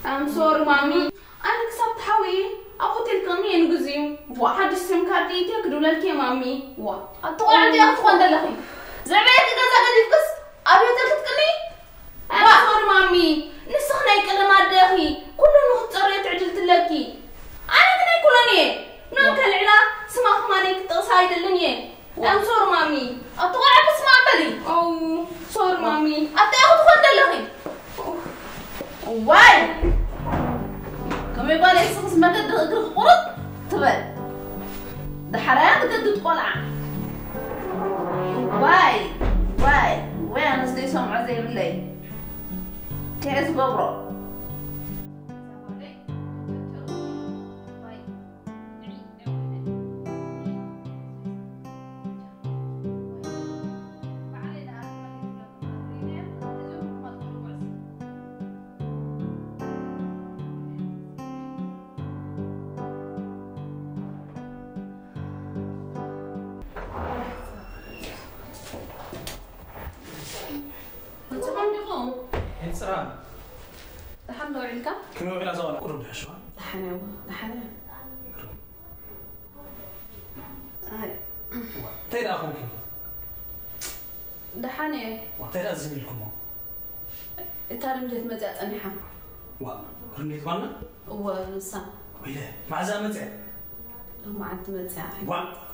I'm sorry مامي أنا كسبت حوي أخوتي الكمية نجزيم واحد السم كاردي تكدو لك يا مامي أتوقع عندي أخوان دلخي زعبيتي كذا قد يفكس أبيتك تكني sorry مامي نسخنا يكلم داخي كله نخطر عجلت لكي أنا كنا كلني ناك العلا سماخ مانيك تصايد اللنيه I'm sorry مامي أتوقع بس ما بلي sorry مامي أتاخد خوان دلخي واي كم يبغى يسقس مدد قرط تبل ده حرام قد تقلع واي أنا استيسهم عزيز الليل كيس ببرو دحنا وعلكا كم يوم إلى زوال قرب شو دحنا تيدا أخوك دحنا تيدا زميلكم تارم جت مزات أنيحة رميت وانا ونصا ويله مع زامتع ما عند مزات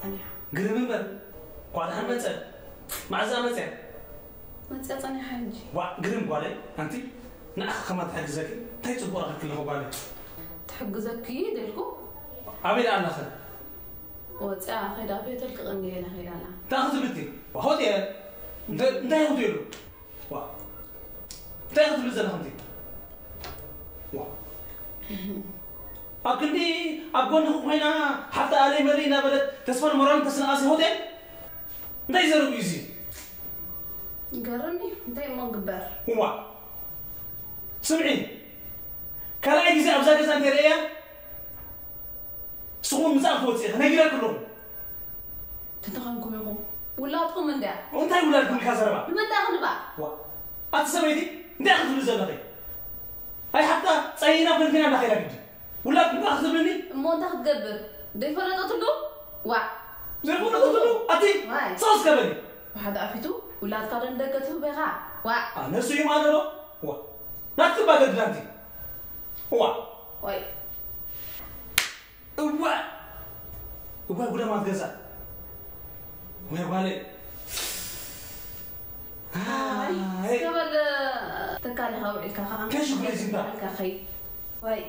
أنيحة قرب من بر قاعد هم مزات مع زامتع ما تسألني حاجة قريم قالي أنت نأخ خمات حجزك تيجي تبغى كل ما قالي تحجزك يدلكو عميل أنا خد وتسأل خير بيتك غني أنا خير أنا تأخذ بنتي وهودي ده يوديله تأخذ بزنا خمتي أكني أبغى نخو هنا حتى علي مرينا بلد تسمع مران تسمع أسي هودي ده يزرو بيزي قرني ده ما قبر هو سمعي كلا يجي زي أبزاك زان تريا سوون مزاق توتي أنا جيرا كلهم تتخانكم يوم ولا تقوم من ده وأنت هاي ولا تقول كذا من ده خلبا وا أتسمعي ده أخذ بزنا خي هاي حتى صينا بنتنا لا خير بدي ولا تأخذ مني ما أنت تقبر ده فرق أطلو وا زي ما قلت أتي صوص كبري واحد عفيتو ولا تقارن دقته بها وا أنا سوي ما أدرو وا نكتب بعد دلانتي وا واي وا ولا ما تجزع ويا بالي هاي قبل تكالي هاوي الكاخا كيف شو بليزين ده الكاخي واي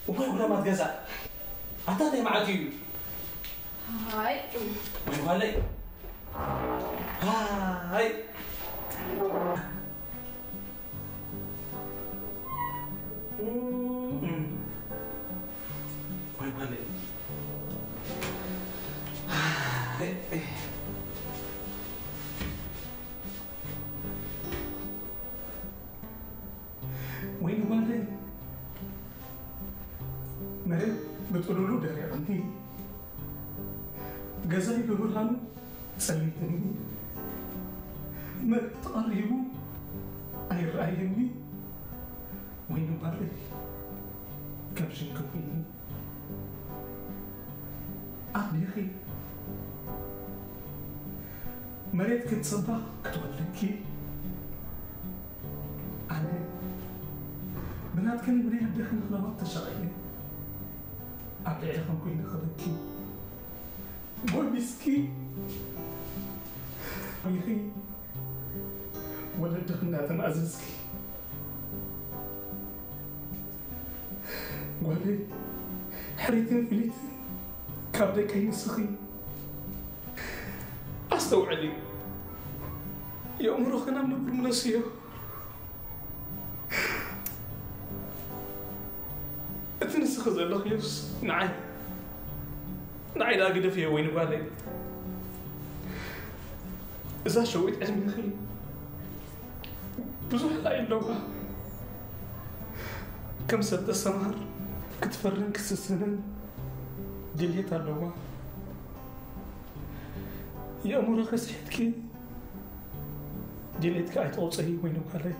ولا ما تجزع أعطيني معتي هاي ويا بالي هاي ويا بالي وين والدي؟ مريم بتقولوا له ده يا أنتي جزاي يقولوا له سليتني ما تقربوا أي رأيني وين والدي؟ كم شنكويني أبني أخي مريت كنت صباح كتولكي أنا بنات كان بني هدخل خلوات الشرعية أبدي لكم كوين خلكي بوي مسكي أخي ولا دخلنا تنعززكي قولي حريتين فليتين كابدي كاين سخي أستوعلي يا أمرو خنا من برمناسيو أتنسى خزر لخيوس نعي لا قد فيها وين بالي إذا شويت علمي أخي بزوح لا إلوها كم سنة السمار كتفرن كس السنة دليت اللوها يا أمور خسيتك دليتك عيت أوصي وين بالي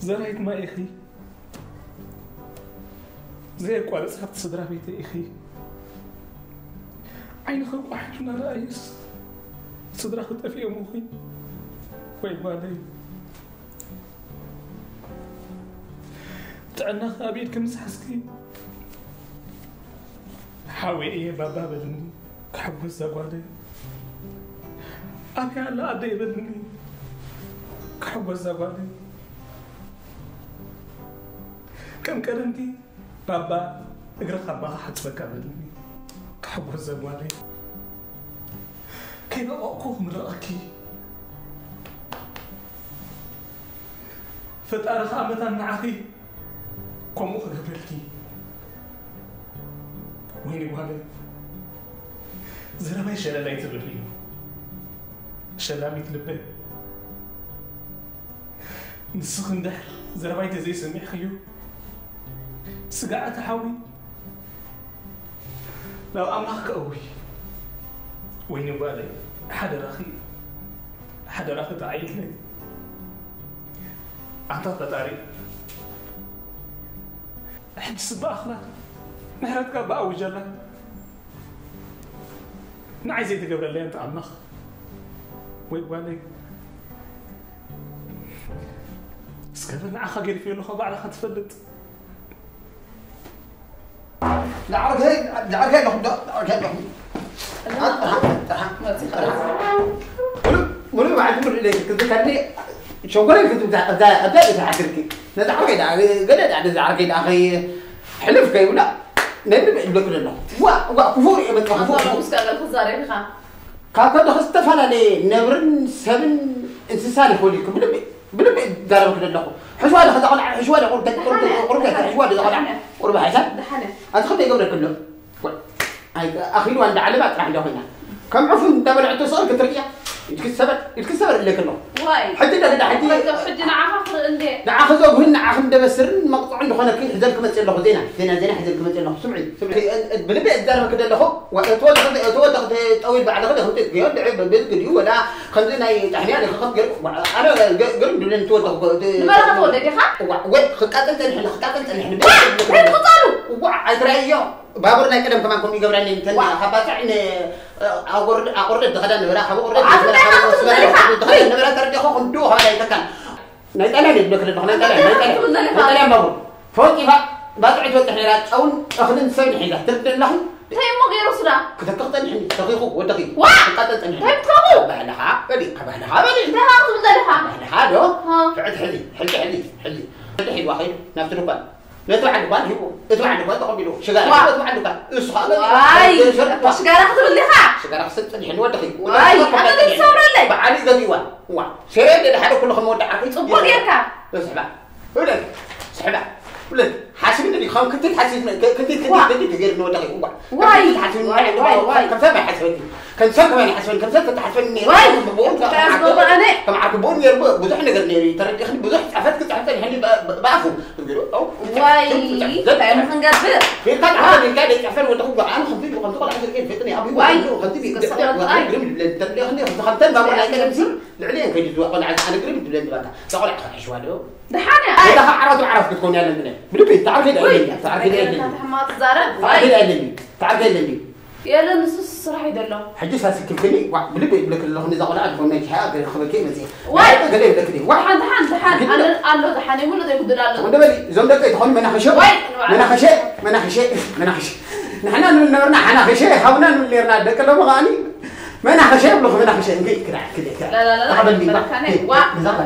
زرعت ما أخي زي قال صاحبت صدرها بيتي أخي عين خو واحد من رئيس صدرها خد في أمي وين بالي تعنا خابير كم سحسكي حاوي إيه بابا بدني كحب الزواج أبي على أدي بدني كحب الزواج كم كرنتي بابا اقرا خبا حد بكى بدني كحب الزواج كيف أوقف مرأكي فتأرى خامة معي كم أخذ قبلتي ويني وهذا زرا ما يشلا لا يتبري شلا ميتلبه نسخن دحر زرا ما يتزي سميح خيو سقعت حاوي لو أملاك قوي ويني بالي حدا راخي تعيط لي أعطاك تاريخ أحبس بأخلاق نحرتك بقى وجلا نعايز يتقبل اللي أنت عنخ ويقبالي سكرنا عخا قري فيه لخو بعد خد فلت دعك هاي لخو ما تخلص ولو بعد مر إليك كنت كاني شغلي كنت أبدأ بتحكرك نتحكي ده قلت عاد زعرك ده أخي حلف كي ولا نبي بقول لك وكفور يا بنت كفور بس قال خزاري بخا كاكا ده استفلا لي نبرن سبن انسان يقولك بلب دارك لله حشوار هذا قلع حشوار يقول قرب حشوار ده قلع قرب حسن دحنا أدخل يقول كله أخي وأنا علمت راح له هنا كم عفن دبل عتصار كتركيا يتكسر اللي كله واي حتى ده حتى حدنا عاخر اندي نعاخذ وهن عاخذ دبسرن مقطع عنده خنا كل حزلكم تصير له زينه زينه حزلكم تصير له سمعي بنبي الدار كده له وتوضغ طويل بعد غدا هو تقعد عيب بالقدي ولا خلينا تحنيان خط انا قرب لين توضغ ما تقول يا خا خقاتن احنا خقاتن احنا وين خطالو وعايترايو بابورنا كلام كمان كم يقبرني انت خبات عين اقرد دخلنا نبرا خبر دخلنا نبرا ترجع خو دو هذا يتكن نيتنا نبلك نحن نيتنا بابور فوقي باقعد وتحليلات او اخذن سوي حيله ترد لهم تاي مو غير صدا كتقطن حين دقيقه ودقيق قطن تاي تقو بحلها بدي ده هاخذ بدلها بحلها دو قعد حلي حلي واحد نفس الوقت لا تروح عند بالي هو تروح عند بالي تقول له شجار لا تروح عند بالي اصحى واي شجار اخذ اللي خا شجار اخذت الحين ودقيق واي انا اللي صار لي بعلي قديوا هو شيء اللي حدا كله خمود عارف صبر يركع اسحبها ولد اسحبها ولد حاسبني اللي خام كنت تحاسبني كنت غير انه دقيق هو واي واي كم سنه حاسبني كم سنه حاسبني كم سنه تحاسبني واي كم عقبوني يربو بزح نقدر نيري ترى دخل بزح عفت كنت عفت الحين بعفو واي تعال نقدر في قطع هذا اللي قاعد يعفن وتقول انا خمسين وخمسين طلع 10 كيف فتني ابي واي خمسين خليني خمسين بابا لا كلمسي العلين كيجي انا قريب بلاد بقى تقول حشواله دحانه انا عرفت تكون يا لندن بدي تعرف كده تعرف كده ما تزارب تعرف كده يلا نص راح يدلو حجز هاسك كلني بلبي لك اللي هو نزاق العاد هون حاجه خبكي مزي واي قال لك دي واحد دحان انا قال له دحان يقول له يقول له وده بالي زوم دقيت هون مناخشه نحن نورنا حناخشه حونا اللي رنا دك لو مغاني مناخشه بلغ مناخشه نقول كده لا قبل لي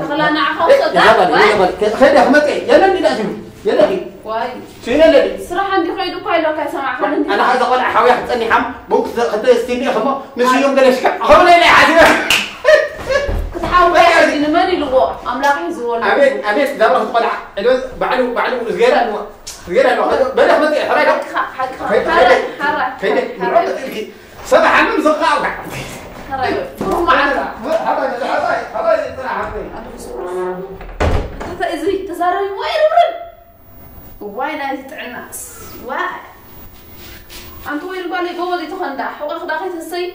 خلنا نعرف صدق خير يا خمتي يلا اللي لازم يلا دي واي شنو اللي صراحه عندي خيدو كايلو كاسمع خلني انا عايز اقول حاوي حتني حم بوك خد استني خمو نسي يوم قالش خمو لي حاجه كنت حاول اني ماني لغو املاح يزول ابيت دابا تقول الوز بعلو صغيره بلا خمتي حرك صباح عم مزقاو حرك معنا حرك طلع ازوي تزاري وين واي ناس تعناس واي انتو وين بالي بودي تخندا حقوق داخل السي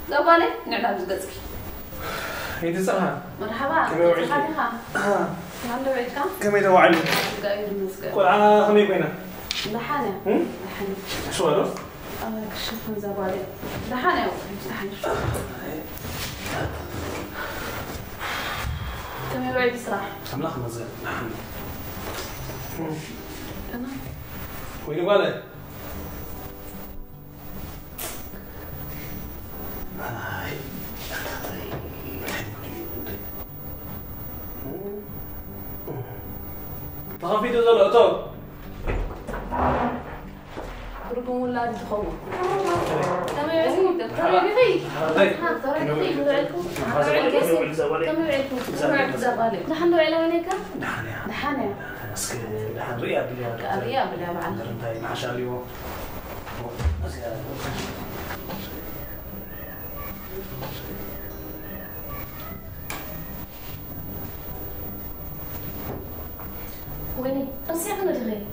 لا بالي نعنا بزقزك هيدي صراحه مرحبا يلا وعدك كم يتوعد قايل مسك قول انا خمي بينا دحانه شو هذا شوف زبالي دحانه كم يوعد صراحه كم لخ مزل أنا وين بالي تخافي تزول أتوب ركم ولا تخوف كم يعزكم ترى بخير كم يعزكم زبالي نحن على هناك نحن اسكي دحان رياب بلا بعد درنتاي مع شاليو ويني أصيغنا دغيا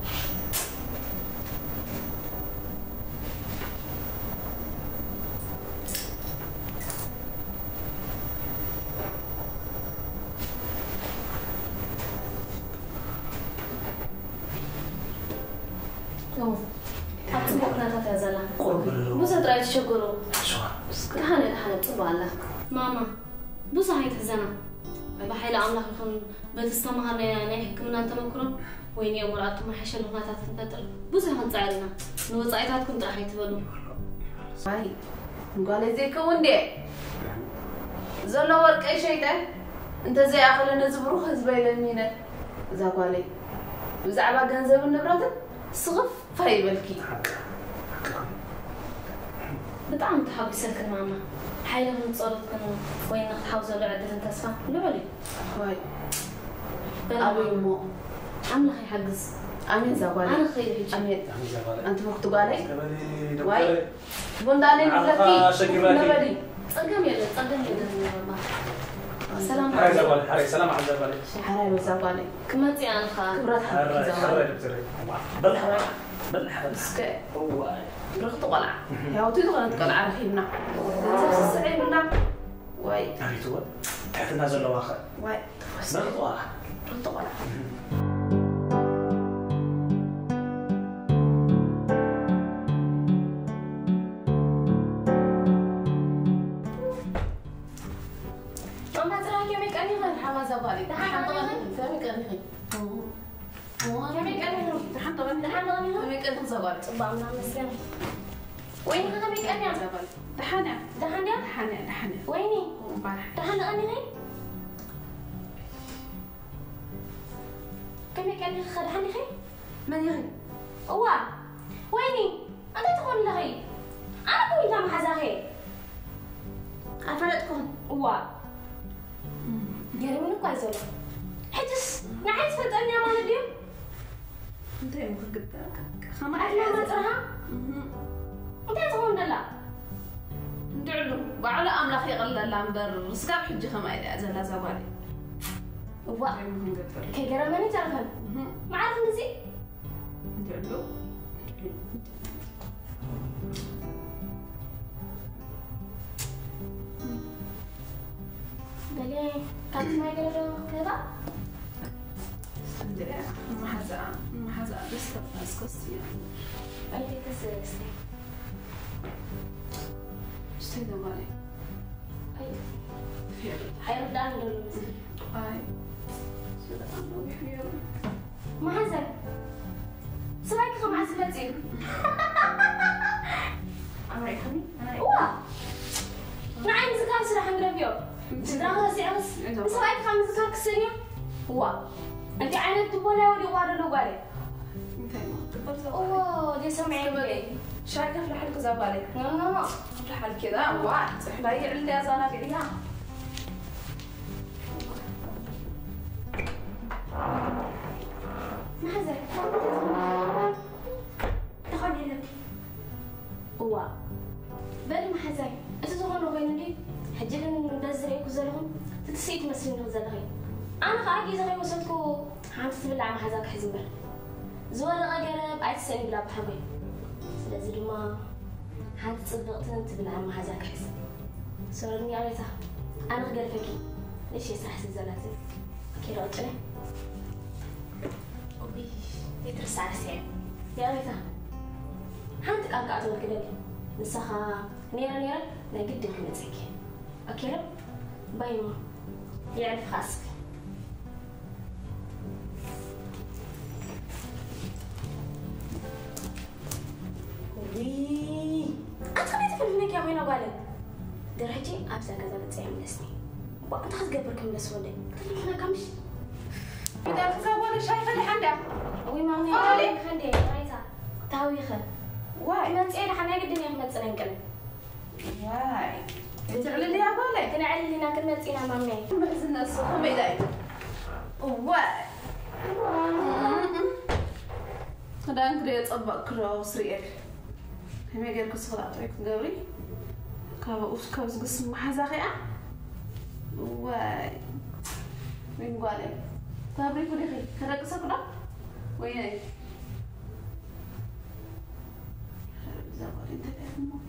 بوسة رأيت شكره دحانة طبعا ماما بوسة هاي تحزنا بحيل أملاك خن بتستمهر يعني حكمنا تمكرون وين يوم رأيت ما حشل هنا تتنفتر بوسة هنصعدنا نوصعيتها كنت راح يتبلو هاي قال زي كون دي زلو ورق أي شيطان أنت زي أخل نزبروخ زبايل المينة زاقالي بزعبا جنزب النبرات صغف فايبلكي بطعم تحاوسك ماما حيلة من صارت كانوا وين نحاوز على عدد تسفى لولي واي أبي مو عاملة خي حجز أمين زاقالي أنا خير هيك أمين زغالي أنت وقت قالي زغالي واي بندالي نبلكي نبلي صقم يلا والله سلام حري زغالي حري سلام على زغالي حراي بزاقالي كمتي أنا خا كبرات حري زاقالي بالحري سكي واي رخت قلع يا وتي دخلت قلع رحيمنا جنزب السعي منا واي هريتوا تحت نازل لو آخر واي برضو رخت قلع ماما ترى كميك أني غير حما زبالي دحين طبعا فهمك أني كميك أني دحين طبعا دحين غني فهمك أني زبالي طبعا من مسلم وين كميك أني زبالي دحين دحين يا دحين ويني ومبارح دحين أني هاي كميك أني خد دحين هاي من يغني هو ويني أنت تقول لهي أنا بقول لها محزاهي أفردكم هو جرمين كويسة حجس نعيش في الدنيا ما نديم أنت يوم قد أنا ما ترها أنت تقول لا ندعلو بعلى أملاخ يغلى لامبر سكاب حجي خما إذا أزل زبالي هو كي جرمين تعرفن ما عارف نزي ندعلو بلي كانت ما يقولوا كذا الحمد لله ما حزا بس تبقى قصتي أي كسر اشتي زبالي أي فعلا حيرد عن دول هاي شو ده أنا بحيو ما حزن سمعك خم عسلتي أنا يخني أنا هو نعم زكاة سلاح نقربيو تدراه سيعرس سمعك خم زكاة كسرية هو أنت عينك تبولا ولي وارا لو بالي أوه دي سمعي زبالي شايفة في الحلقة زبالي لا في الحال كذا واحد لا يعلي أزانا قليها ما حزن تاخذني لك هو بالي ما حزن أنت تقول وين دي حجلن بزريك وزلهم تتسيت مسلين وزلهي أنا خاجي زغي وصلتكو عم تبلع مع حزاك حزمر زوال غجرب عاد سني بلا بحبي لازم ما حد تصدقتني تبلع مع حزاك حزم سورني عليها أنا غجر فيكي ليش يسرح زلاتي كيلو أكله أبي يترس على سعر يا ريتها حنتك أبقى أطول كده نسخة نيرة لا جدا كنت زكي أكيد بايما يعرف خاصك وي أتخلي تفهمك يا وين أقولك درجتي أبزا كذا بتسعين اسمي وأنت خذ قبركم بس ولي قلت لي كمش إذا تزوج شايفة اللي حدا وي مامي فضلي. خلي عايزة تاوي خل واي ما تسأل حنا قدني ما تسألين كلام واي بتعلي لي أقولك كنا علي لنا كلمة تسألها مامي بحزن الصوت ما يداي واي هذا أنت ريت أطبق كرو سريك هم يجيك صلاة عليك قبري كابوس قسم حزاقي واي وين قالي قبري كل خير كذا قصة كذا وين زبالي أنت تعلم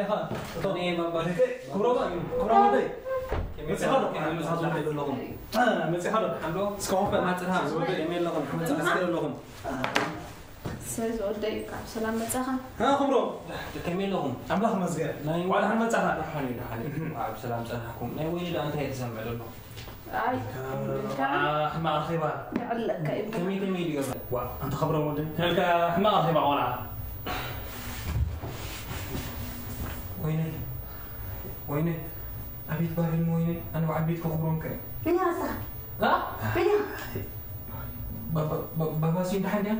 يا خال أنا ما بعرف كبروا دي متى هذا يعني متى هذا لهم متى هذا حملو سكوفا ما ترها كمل لهم متى أسكر لهم سيد ودي سلام متاخا ها خبروا كمل لهم عملاق مزقة وعلى هم متاخا حالي وعب سلام سنحكم وين إذا أنت هتسمع لهم اي حما أرخيبا لعلك كمي اليوم أنت خبروا ودي هلك حما أرخيبا ولا ويني أبيت باهل ويني أنا وعبيت كخبرون كي فين يا رسخ؟ ها فين؟ بابا سين تحدي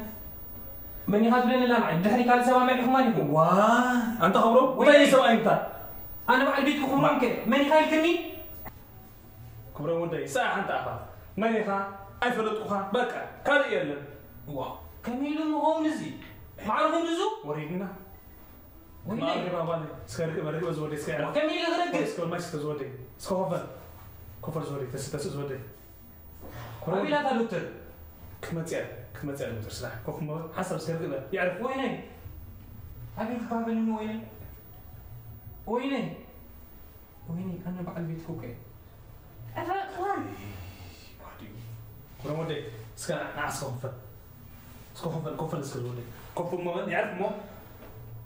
من يخاف لنا لا معي دحري قال سوا معي خمانكم واه أنت خبروا وين يسوي أنت أنا وعبيت كخبرون كي من يخاف كني خبروا ودي ساعة أنت أخا من يخا أي فلت أخا بكا كان يلا وا كميلو مغوم نزي معرفهم نزو ورينا وين ما أدري ما بالي سكر بركب زودي سكر كميلو غرق سكر ما يسكر زودي سكوفر كوفر زودي تس زودي أبي لا تلوتر كمتيا دكتور سلاح كوفم حسب سكر كذا يعرف ويني أبي تقابل ويني أنا بعد بيت كوكي أفكران كورا مودي سكر ناس كوفر سكر زودي كوفر ما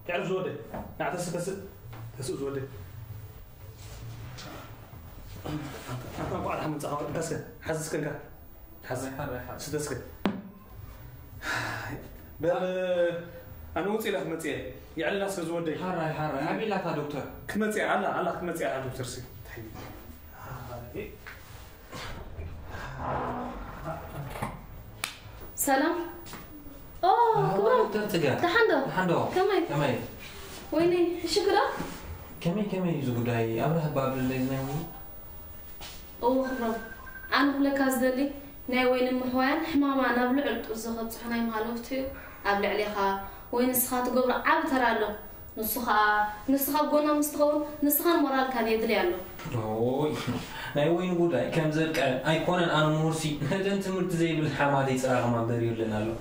يعرف زودي نعتس زودي أنا بعد هم تصور بس حاسس كنكا حاسس ستسكت بل أنا وصل لك متى يعني ناس زودي حرة أبي لا تا دكتور كمتى على كمتى على دكتور سي سلام كبروا دكتور تجا تحندو كمي ويني شكرا كمي زوداي أبرح باب اللي ناوي خبروا أنا بقول لك أزدلي ناوين المحوان حماما أنا بلعت وزخت صحنا يمهالوفتي أبلع عليها وين نسخات قبل عاب ترى له نسخة قلنا مستغول نسخة المرال كان يدري له أوه ناوين قولا كم زلك أيقون أنا مورسي هذا أنت مرتزي بالحمادي صراحة ما أقدر يقول لنا له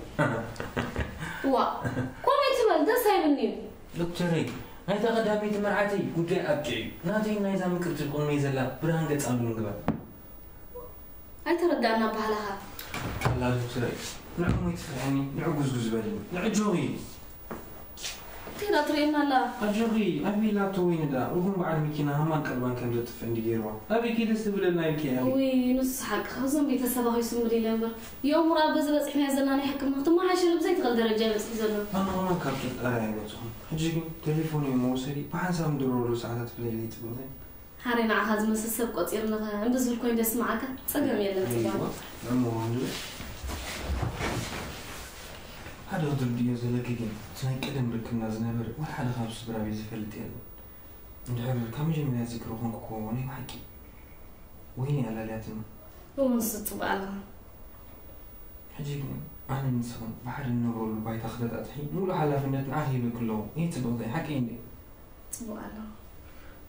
كم يتمل ده سايبني دكتوري هاي تقدمي تمرعتي قلت أبكي نادي نايزا مكرت القوم يزلا برهان قد أمن قبل هاي تردانا بحالها لا دكتوري نعم يتفعني نعجوز بالي نعجوي تيرا ترينا لا أجري أبي لا توين دا وهم بعد مكينا هم كربان كم جت في عندي جيروا أبي كده استبدل لنا الكي أبي وي نص حق خصم بيتسبه يسمى لي لمبر يوم راب بس إحنا زلنا حكم مختم ما عايش اللي بزيت غل درجة بس زلنا أنا ما كرت بتوهم حجي تليفوني موسري بحسب درور ساعات في الليل تبغى حرينا عهد مسسب قصيرنا عم بزول كوين دس معك صقم يلا أيوة عمو عنده هذا هو الدنيا زلكين سنة كده مركبنا زنبر ولا خمس برابي زفلت يلا ندحر كم جي من ذكرهم كوكوني وحكي وين على لاتنا هو نصت بقى حجي أنا نسون بحر النور والبيت أخذت أضحي مو له حلا فنات عاهي كلهم إيه تبغى حكيني تبغى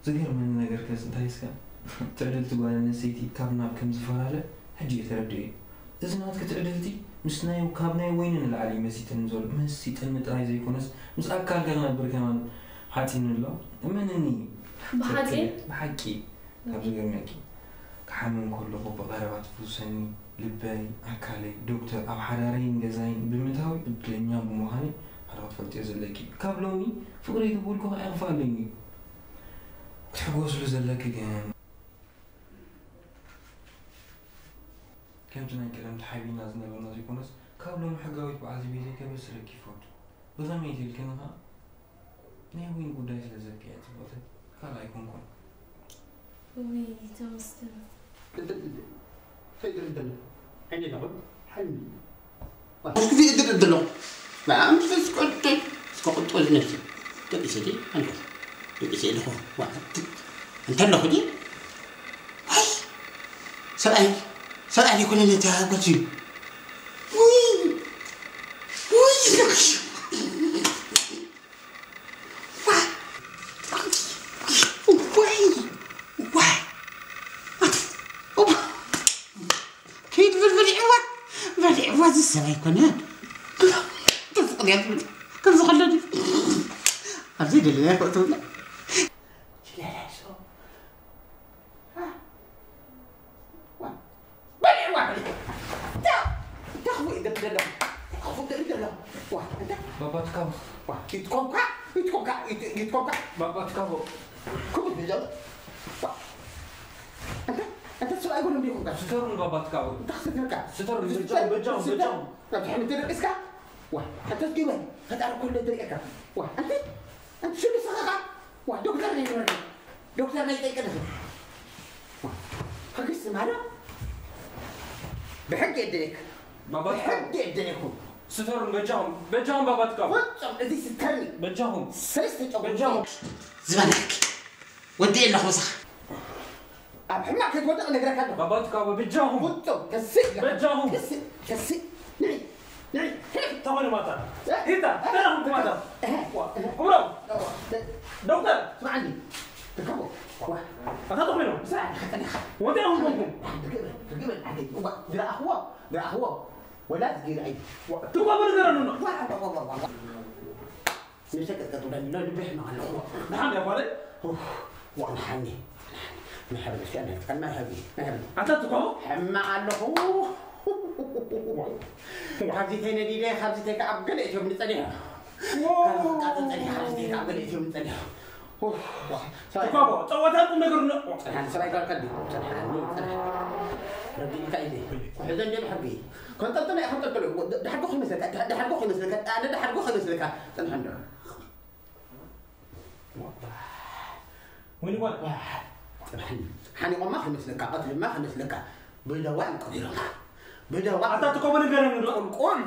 زغير من النجار كاس تايسكا تعدل تبغى نسيتي كابنا كم زفارة حجي تردي إذا ناتك تعدلتي مسناي وكابناي وين العلي مسيتن نزول مسيتن متراي زي كونس مس أكل قالنا بركمان حاتين الله منني بحكي كابز غير ماكي كحمن كله بقربات فلوسني لباي أكلي دكتور أو حرارين جزاين بمتهاوي بالدنيا بمهاني حرات فلتي زلكي كابلوني فقري تقولكم أغفالني تحقوس لزلكي كان كم جنا كلام تحبين نازنا بنازي كونس كابلهم حقاوي بعض بيزي كبس ركي فوت بزميتي الكلمة ناوين قدايس لزكيات بوتت كلا يكون كون وي تمستن تدردل عندي نقول حلمي مش كذي تدردلهم ما مش سكوت نفسي تبي سيدي أنت تبي سيدي خو أنت اللي خدي هاي سألني كل اللي تعبتي وي لكش كيف بالعوض السماء يكونان كيف خلاني أزيد اللي ياكل بابا تكابو يتكوكا بابا تكابو كم بيجوا أنت سؤال أقول لهم بيكوكا سترون بابا تكابو تخسر سترون بجام لا تحمل تدرك إسكا واه أنت تجيبه هتعرف كل طريقك واه أنت شو اللي صغّا واه دكتور ما يتأكد واه خلص معنا بحق يدرك بابا بحق يدركوا سترون بجام بابا تكابو وطم الذي سترني بجام سلسلة بجام زمانك ودي إلا خلصها حماك تودع نقرأ كذا بابا تكابو بجام وطم كسي بجام كسي نعي تمام ماتا هيدا أنا هم ماتا كبروا دكتور اسمعني تكبر أنا تقبلوا ساعة خليني وانت هم منكم تقبل الحديد درا أخوه ولا تجي عيد تقبل درانو نشكت كتبان لا نبحنا على الأخوة نعم يا فاري وأنا حني ما حبيت شو أنا كان ما حبيت أنت تقبل حما على الأخوة حبيتين دي ليه حبيتك أبقى يوم نتنيها كانت تنيها حبيتك أبقى يوم نتنيها تقبل تواتات نقرنا أنا سبعي قال كذي ردي كايدي وحزن جاب حبي كنت أنتظر أخذت الكلام ده حرقوا خمسة ده حرقوا خمسة أنا ده حرقوا خمسة لك تنحني وين يقول حني وما خمس لك قتل ما خمس لك بدوام قديرنا بدوام أنت تقبل نقرنا قول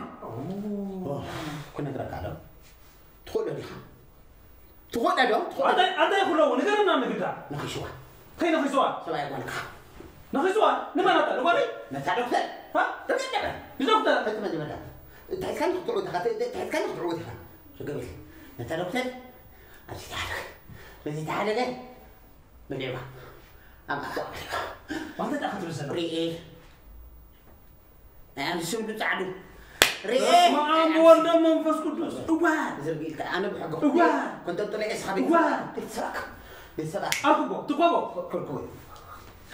كنا نقرأ على تقول لي تقول لي أنت يقول له نقرنا نقدر نخشوا خير نخشوا سبعي قال لك نخشوا نما نتا نقولي نتعرف ذا ها دكتور أنت ما دمنا تحكي تعود تحكي تعود شو قبل نتعرف ذا أنت تعرف بس تعال له بلعبة أما وأنت تأخذ رسالة رئي أنا شو بتعدو رئي ما أمور دم منفس قدوس أوه زرقيلك أنا بحقه أوه كنت أطلع أصحابي أوه تتسرق بالسبع أركبه تقبله كل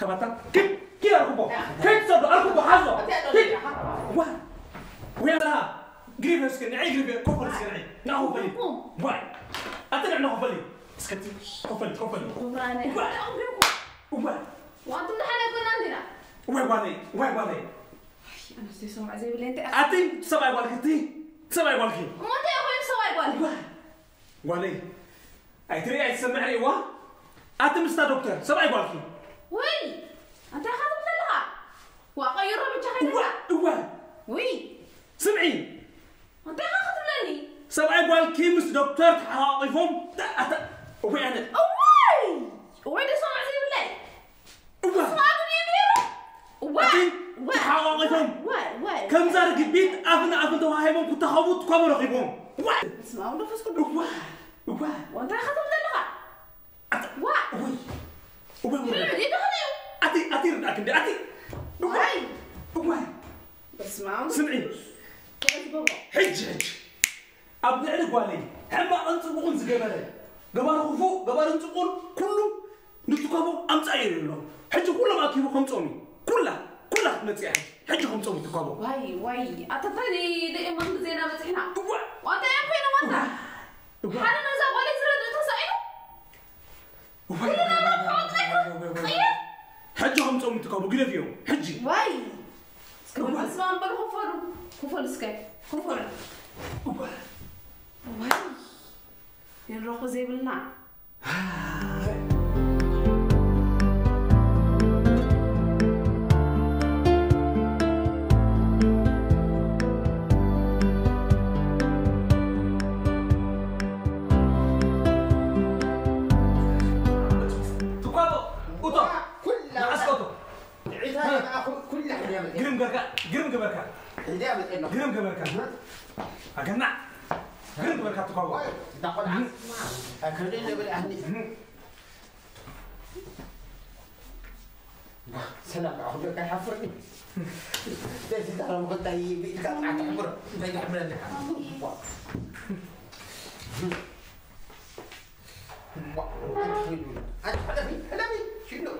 خبطة كيف أركبه كيف صدق أركبه حظه كيف وين وين لا قريب اسكن عي قريب كفر اسكن ناهو فلي واي أتنع ناهو فلي اسكتي كفر ورانا واي وانتم نحن كنا عندنا واي انا استي سمع زي بالله انت أتي سبع بالكتي سبع بالكي ما انت يا اخوي سوى يقول واي أي تري أي تسمعني وا أتي مستا دكتور سبع بالكي وي انت خاطب لها واغير بجهنم واي وي سمعي انت خاطب لني سبع بالكي مس دكتور تحاقفهم وي أنا وي ده سمع زي بالله واي سمعتني يبيرو أتي تحاقفهم واي كم زار جبيت أفن تواهيهم كنت خبوت كم رقيبهم واي اسمعوا نفس كله واي وانت خاطب لها واي واي ليه دخلوا أتي رداك أتي واي اسمعوا سمعي حج أبدأ لك والي حما أنت بقول زجبالي جبار خفو جبار أنت بقول كله نتكابو أمس أير له حج كله ما كيبو خمسوني كله نتيجة حج خمسوني تكابو واي أتفادي دائما زينا بتحنا وانت يا أخوي وانت حنا نزا والي زرد تسعينه كلنا نروح خير حج خمسوني تكابو قلت فيهم حجي واي سكبر اسمع بل خفر سكاي خفر واي ينروح زي بالنا قرم قبرك أقنع قرم قبرك تقوى تقول عن أكلين بالأهني سلام أخبرك حفرني ليش ترى مقطع يبيك حفر زي حمل لك أنا شنو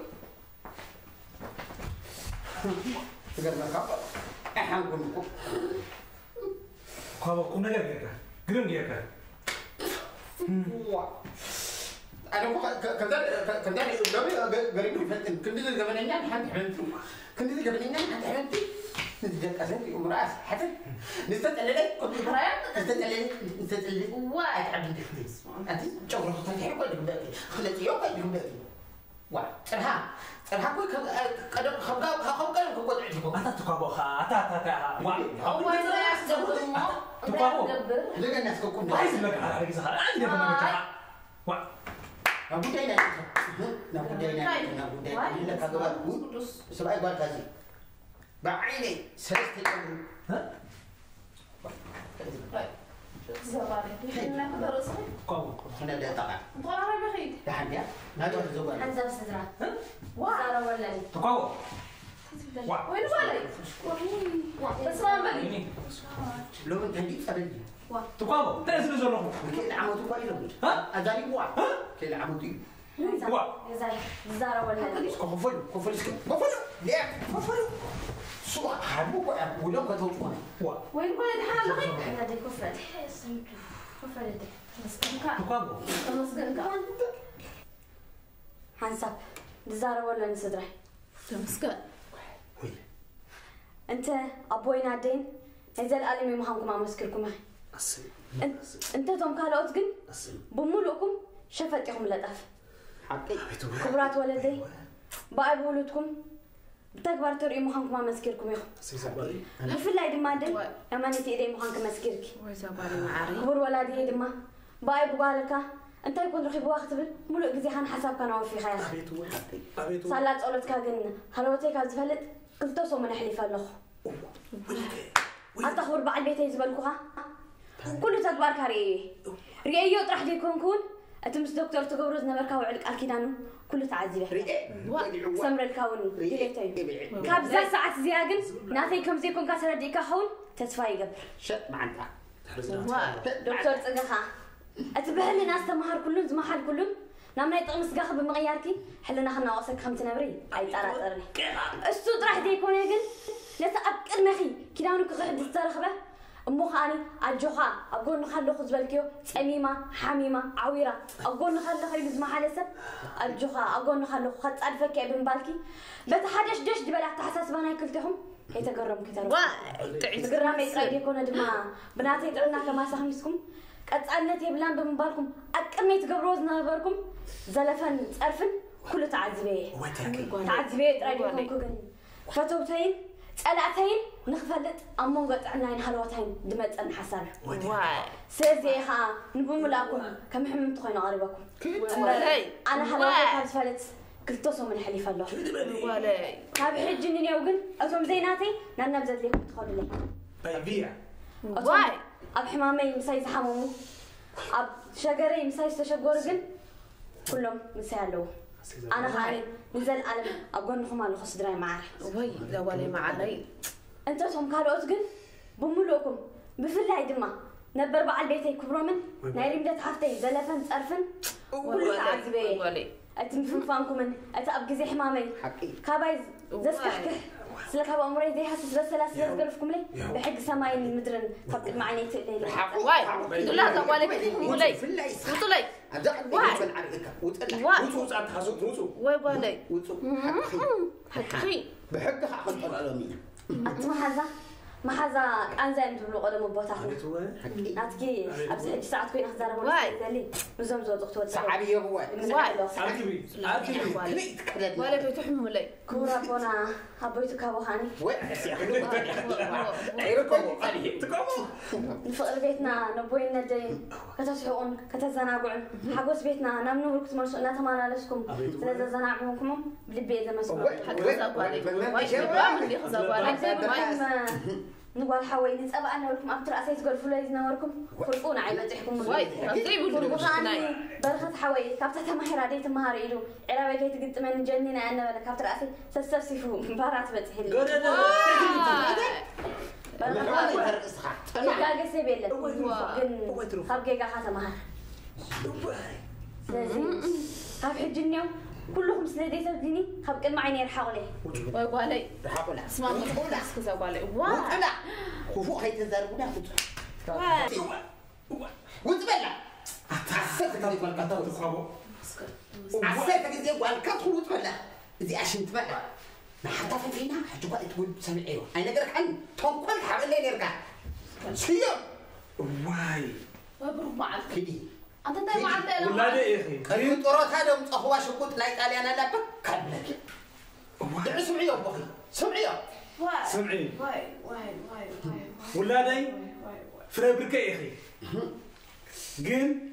تقدر نقابل أحنا نقول قابل كنا جرجع قرن جيرك أنا كذا قريب فتن كنت الجبنية حد حلمتي كنت الجبنية حد حلمتي نتجك أسنتي ومرأس حتى نستدلل كنت نستدلل واحد عبد الحديث أنت جورة خلتي يوم قلبك باقي خلتي يوم قلبك باقي واحد ترها كوي كذا خبقة كوي عندكم أنت تقابو خا أتا واحد هو الناس تقابو لقى الناس كوكم عايز لك على رجع خا عندي أنا بتاع واحد نبودينا لك هذا سبعة قال كذي بعيني سلست الأمر ها زبالة إحنا نقدر نصير تقابو هنا ده طبعا طلع بخير تحدي نادوا الزبالة حنزل صدرها وزارة ولا تقابو وين بالي بس ما بالي لو من تندي فرنجي تقابو تنزل زلهم كل عمودي قايلهم ها أداني واحد كل عمودي زارة ولا كفل ليه كفل شو حبوك ولا كتوقع وين بالي حالك احنا دي كفرت كفرت تقابو خلص قلقا حنسب زارة ولا نسدره تمسكن انت ابوينا دين هذا العالمي مهمكم امسكركم هاي انت توم كالوت جن بملؤكم شفتكم لطف كبرات ولدي بعد ولدكم بتكبر تري مهمكم امسكركم يا في الله دي ما دين امانتي ايدي مهمكم امسكرك ويزابالي معاري كبر ولدي دي ما باي بقالك انت يكون رخي بوقت بل ملؤ جزي خان حساب كان وفي خير صلاه قولتك جن حلوتك ازفلت كنت صوم من حليف الله أتخبر بعد بيتي يزبلكوها كل تكبر كاري ريايو طرح ديكون كون أتمس دكتور تقبرز نبركا وعلك أكيدانو كل تعذيبه سمر الكون ديليتي كابزا ساعة زياجن ناثي كم زيكون كاسر ديكا حول تسفاي قبر شت معناتها دكتور تقها أتبهل الناس تمهر كلهم زمحل كلهم نامنا يطقمس قاخ بمغياركي حلنا خلنا وصلك 5 نبري أي طرطرني السود راح ديكون يقول لا تأكل مخي كنانو كغحد الزرخبة أمو خاني أجوخا أقول نخلو خزبالكيو سميمة حميمة عويرة أقول نخلو خيل زما حالسب أجوخا أقول نخلو خط ألفك ابن بالكي بتحدش دش دبلع تحساس بنا يكلتهم هي تقرم كتر تقرم يقرأ يكون دما بناتي تعلنا كما سخمسكم قصالت يبلان بمبالكم أكمي تقبروز نبركم زلفن صرفن كل تعذبيه تعذبيه تراجعكم كوغن فتوتين صلاتين نخفلت امون قطعناين حلوتين دمصن حسن سيزيها نبملاكم كم حممت خوينا قريبكم انا حلوتين كفلت كلتوسو من حليف الله والله كاب حجني يوغن اتوم زيناتي نانا بزت لكم تدخلوا لي بيبيع واي اب حمامي مساي زحممو اب شجري مساي تشغورغن كلهم مسالو أنا خالد نزل ألم أقولكم على خص دراي معي وي زوالي معي أنت توم كارو أتقن بملوكم بفلاي دما نبر بعد بيتي كبرمن نايري مدت حفتي زلفن صرفن كل عذبي أتم فانكم من أتأب جزي حمامي كابايز زسكحك سلك هبا أمري دي حاسس بس لا سلك قرفكم لي بحق سماي المدرن فبت معني تقلي واي لا زوالي ولي وطلي واي بالي حقي بحق حق العالمين ما حذا كان زين تبلو قدم بوتاخنا ناتكي ابز حج ساعات كوين اخزار ولا زلي مزم زو دكتور صعبي هو عاكبي ولا بيتحمل لي كورا بونا حبيت كابوخاني نفقر بيتنا نبوي ندين كتسحقون كتزناقعون حقوس بيتنا نامنو بركت مرسونا تمالالسكم سلازا زناقعونكم بلبي اذا مسؤول نقول حوالي نسأبع أنا ولكم أبتر أساس قول فلويز نوركم فرقونا عيبة تحكم فرقونا برخت حوالي كابتة مهير عديت مهار إلو عراوي كي تقدت من جنينا أنا ولا كابتر أساس سستفسفو مبارات بتحلي برخت كاقا سيبيلا قن خبقيقا خاطة مهار سلازي خاب حجنيو كلهم سندي تديني خب كل معيني الحاولي وقالي حاولي اسمع ما تسكت وقالي لا خوفو هي تزربنا وتبلع عسلت كذي بالقطاو تخابو عسلت كذي بالقطاو وتبلع زي عشان تبلع ما حتى فينا حتى بقى تقول سامع ايوه انا نقدر عن تنقل حبل لي نرجع شيء واي وبروح معك كذي انت انت ما عندك ولا ده يا اخي كيف طرات هذا مصخوا شقوت لا يطالي انا لا بكبلك دعي سمعيه بخي سمعيه سمعي واي ولا ده فري بركه يا اخي جن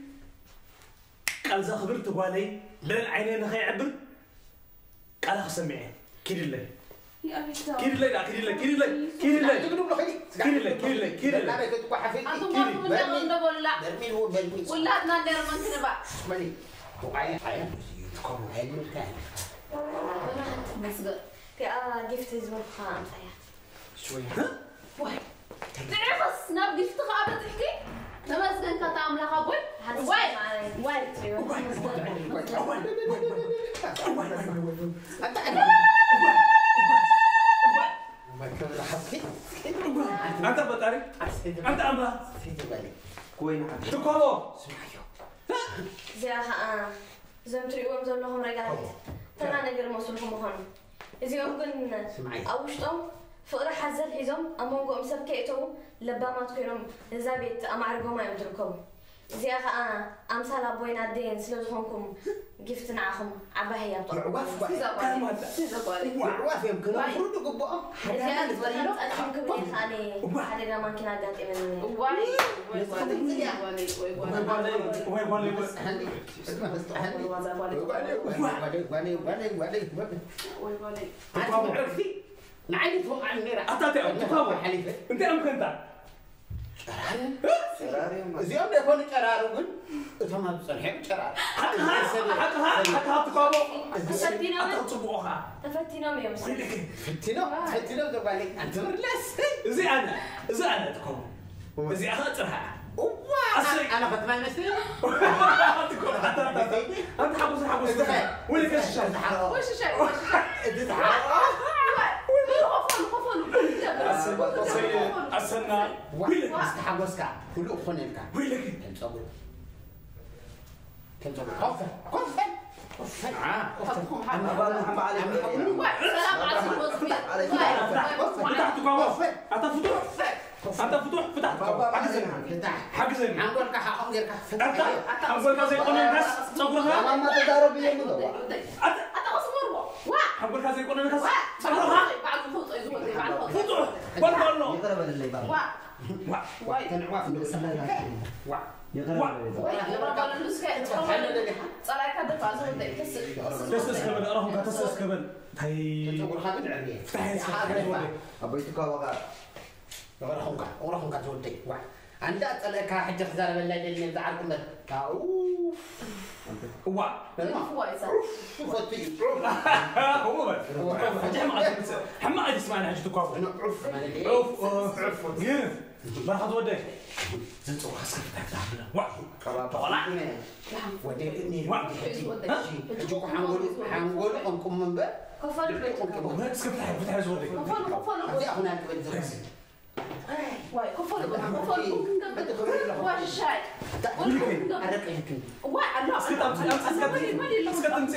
قال ذا خبرت بالي بين عينين خي عبر قال سمعي كيرله كيرله لا لا بيت حفيد انتم ما كنا ولا برميل هو برميل ولا نادر من كذا مالي وعيا تقوم هاي المكان مسجد جفت زمان خام شوي واي تعرف ناب جفت خام تحكي نمسجد كتام لها بول انت بطاري انت امرا كوين تقابو زيها زم تريوم زم لهم رجعت تنا نقدر موصلهم مخانو إذا يمكن أوشتهم فقرا حزل حزم أمون قوم سبكيتو لبا ما تكونوا زابيت أم عرقوا ما يمدركم زيها أمثال أبوين الدين سلوزهمكم جفت نعهم عباهي أبطل وعواف يمكن المفروض يقبوا زيها تبريد أنكم كم خاني حدا ما كنا قاعد إمن نعيد فوق عن النيرة انت امكن زيهم يكون قرارو قل ثم بصلحهم قرار حق تقابو تفتينا ميوم فتينو دبالي انت مرلس زي انا تقابو زي انا ترها انا فتمان نسي انت حبوس وين كاش وش الشيء أصلنا ويلك استحوذك كل أخوانك ويلك كم صبر كفر أنا بالله هم عليك سلام عليكم أنت فتوح حق زين عمرك حق غيرك أنت عمرك زي قلنا الناس صبرها ما تداروا بيهم ده أنت أصبر عمرك زي قلنا الناس صبرها بعد فتوح والله يقرب اللي بقى كان عواف من السنة يقرب تسس كمان أراهم كتسس كمان هاي تقول خابن عربية أبيتك وقع ورحمك تودي عند أسألك حجة خزارة بالله اللي زعلكم ده أوف وا فتي هو بس حما أجي اسمعنا حاجة تقابل أنا عف عف جيف ما خذ ودك زنتو خسر تعبنا وا طلع ودي حنقول أنكم من بقى ما تسكت فتح زودك هذه هناك بالزمن واي كفر واش الشاي أرك يمكن لا اسكت انت